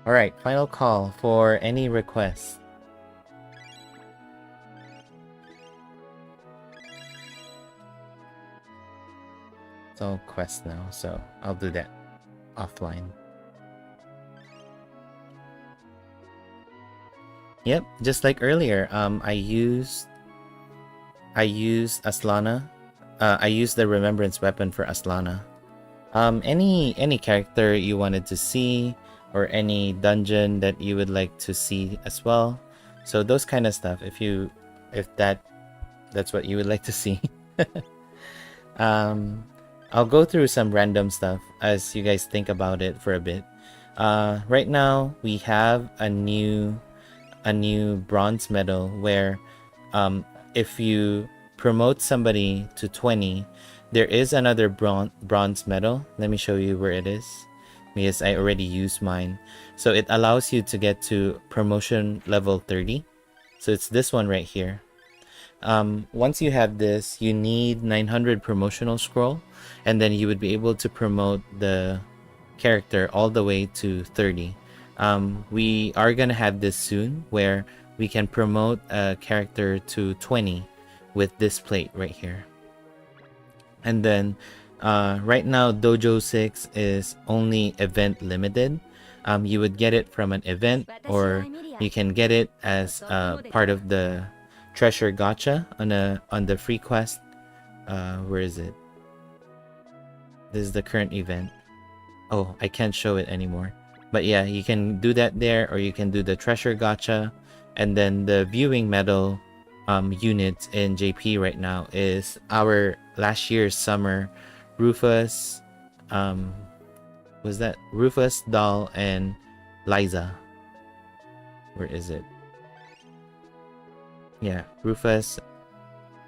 Alright, final call for any requests. It's all quest now, so I'll do that offline. Yep, just like earlier, I used Aslana. I used the Remembrance Weapon for Aslana. Any character you wanted to see, or any dungeon that you would like to see as well. So those kind of stuff, if that's what you would like to see. I'll go through some random stuff as you guys think about it for a bit. Right now we have a new bronze medal where if you promote somebody to 20, there is another bronze medal. Let me show you where it is, because I already used mine. So it allows you to get to promotion level 30. So it's this one right here. Once you have this, you need 900 promotional scroll, and then you would be able to promote the character all the way to 30. We are gonna have this soon where we can promote a character to 20 with this plate right here. And then right now Dojo 6 is only event limited. You would get it from an event, or you can get it as part of the treasure gacha on the free quest. Where is it? This is the current event. Oh, I can't show it anymore. But yeah, you can do that there, or you can do the treasure gacha. And then the viewing medal units in JP right now is our last year's summer Rufus, was that Rufus, Doll, and Liza. Where is it? Yeah, Rufus,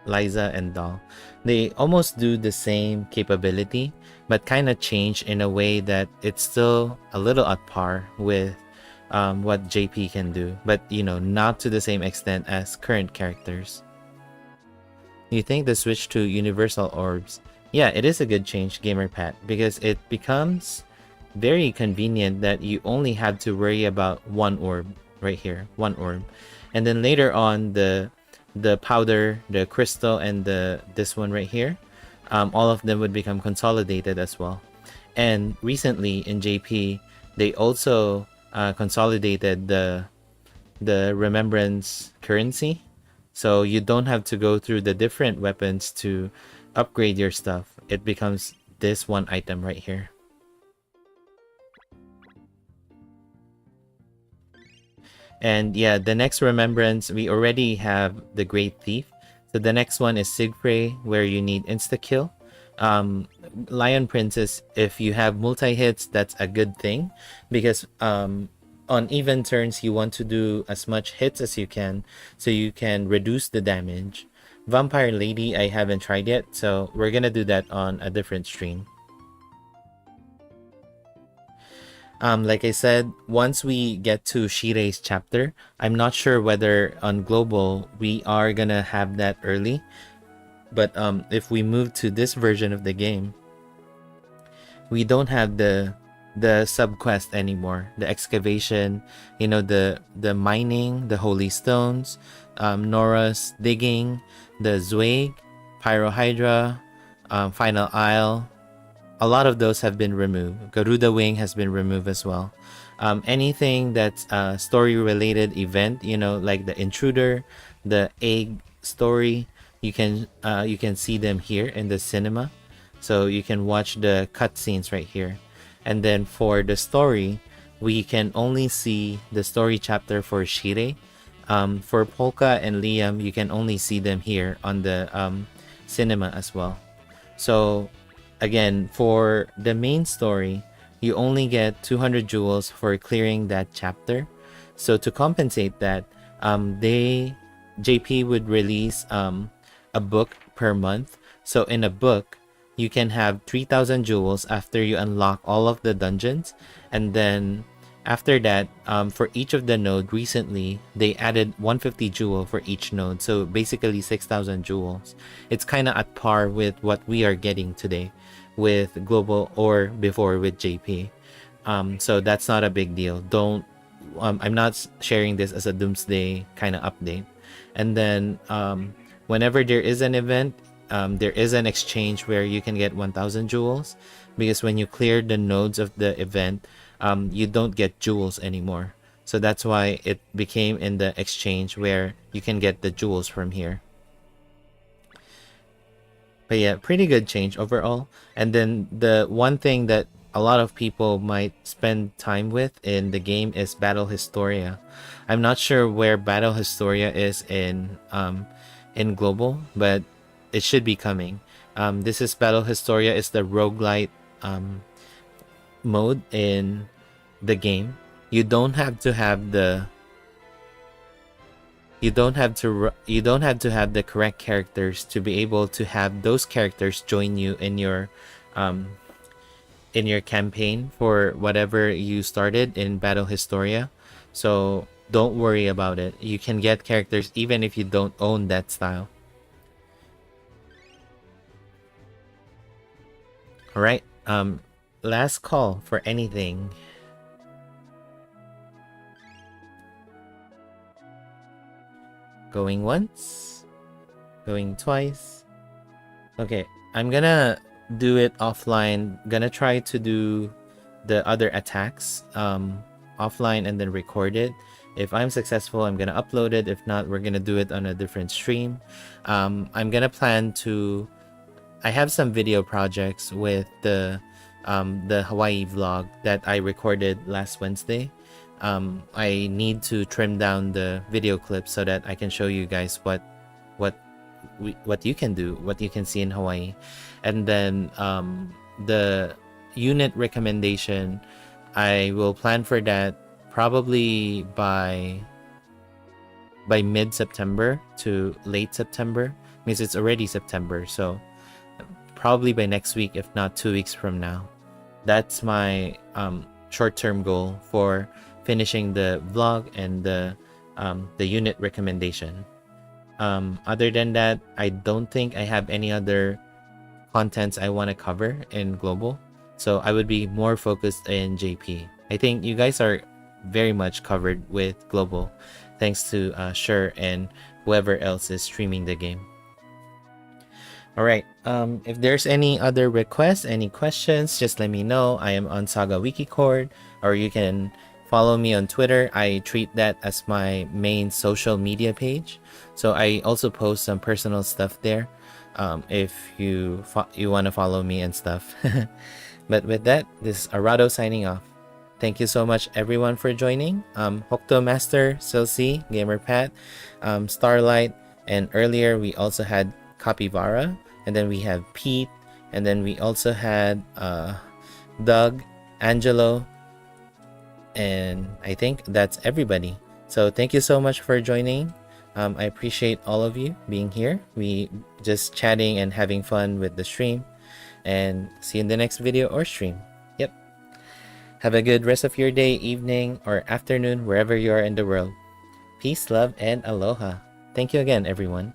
Liza, and Doll. They almost do the same capability, but kind of change in a way that it's still a little at par with what JP can do, but not to the same extent as current characters. You think the switch to universal orbs? Yeah, it is a good change, GamerPat, because it becomes very convenient that you only have to worry about one orb right here, one orb. And then later on, the powder, the crystal, and this one right here, all of them would become consolidated as well. And recently in JP, they also consolidated the remembrance currency, so you don't have to go through the different weapons to upgrade your stuff. It becomes this one item right here. And yeah, the next remembrance, we already have the Great Thief. So the next one is Sigfrey, where you need insta-kill. Lion Princess, if you have multi-hits, that's a good thing, because on even turns, you want to do as much hits as you can, so you can reduce the damage. Vampire Lady, I haven't tried yet, so we're gonna do that on a different stream. Like I said, once we get to Shirei's chapter, I'm not sure whether on global we are gonna have that early, but if we move to this version of the game, we don't have the sub-quest anymore. The excavation, the mining, the holy stones, Nora's digging, the Zweig, Pyrohydra, Final Isle. A lot of those have been removed. Garuda Wing has been removed as well. Anything that's a story-related event, like the Intruder, the Egg story, you can see them here in the cinema. So you can watch the cutscenes right here. And then for the story, we can only see the story chapter for Shirei. For Polka and Liam, you can only see them here on the cinema as well. So again, for the main story, you only get 200 jewels for clearing that chapter. So to compensate that, JP would release a book per month. So in a book, you can have 3,000 jewels after you unlock all of the dungeons, and then after that, for each of the node recently, they added 150 jewel for each node, so basically 6,000 jewels. It's kind of at par with what we are getting today with Global or before with JP. So that's not a big deal. Don't I'm not sharing this as a doomsday kind of update. And then whenever there is an event, there is an exchange where you can get 1,000 jewels, because when you clear the nodes of the event, you don't get jewels anymore. So that's why it became in the exchange where you can get the jewels from here. But yeah, pretty good change overall. And then the one thing that a lot of people might spend time with in the game is Battle Historia. I'm not sure where Battle Historia is in Global, but it should be coming. This is Battle Historia. Is the roguelite mode in the game. You don't have to have the correct characters to be able to have those characters join you in your campaign for whatever you started in Battle Historia. So don't worry about it. You can get characters even if you don't own that style. Alright, last call for anything. Going once, going twice. Okay, I'm gonna do it offline. Gonna try to do the other attacks offline and then record it. If I'm successful, I'm gonna upload it. If not, we're gonna do it on a different stream. I'm gonna plan to... I have some video projects with the Hawaii vlog that I recorded last Wednesday. I need to trim down the video clips so that I can show you guys what you can do, what you can see in Hawaii. And then the unit recommendation, I will plan for that probably by mid-September to late September, because it's already September, so probably by next week, if not 2 weeks from now. That's my short-term goal for finishing the vlog and the unit recommendation. Other than that, I don't think I have any other contents I want to cover in Global, so I would be more focused in JP. I think you guys are very much covered with Global, thanks to Sher and whoever else is streaming the game. Alright, if there's any other requests, any questions, just let me know. I am on SaGa Wikicord, or you can follow me on Twitter. I treat that as my main social media page, so I also post some personal stuff there if you want to follow me and stuff. But with that, this is Arado signing off. Thank you so much everyone for joining. Hokto Master, Silsi, Gamer Pat, Starlight, and earlier we also had Capybara, and then we have Pete, and then we also had Doug, Angelo, and I think that's everybody. So thank you so much for joining. I appreciate all of you being here. We just chatting and having fun with the stream, and see you in the next video or stream. Yep. Have a good rest of your day, evening, or afternoon, wherever you are in the world. Peace, love, and aloha. Thank you again, everyone.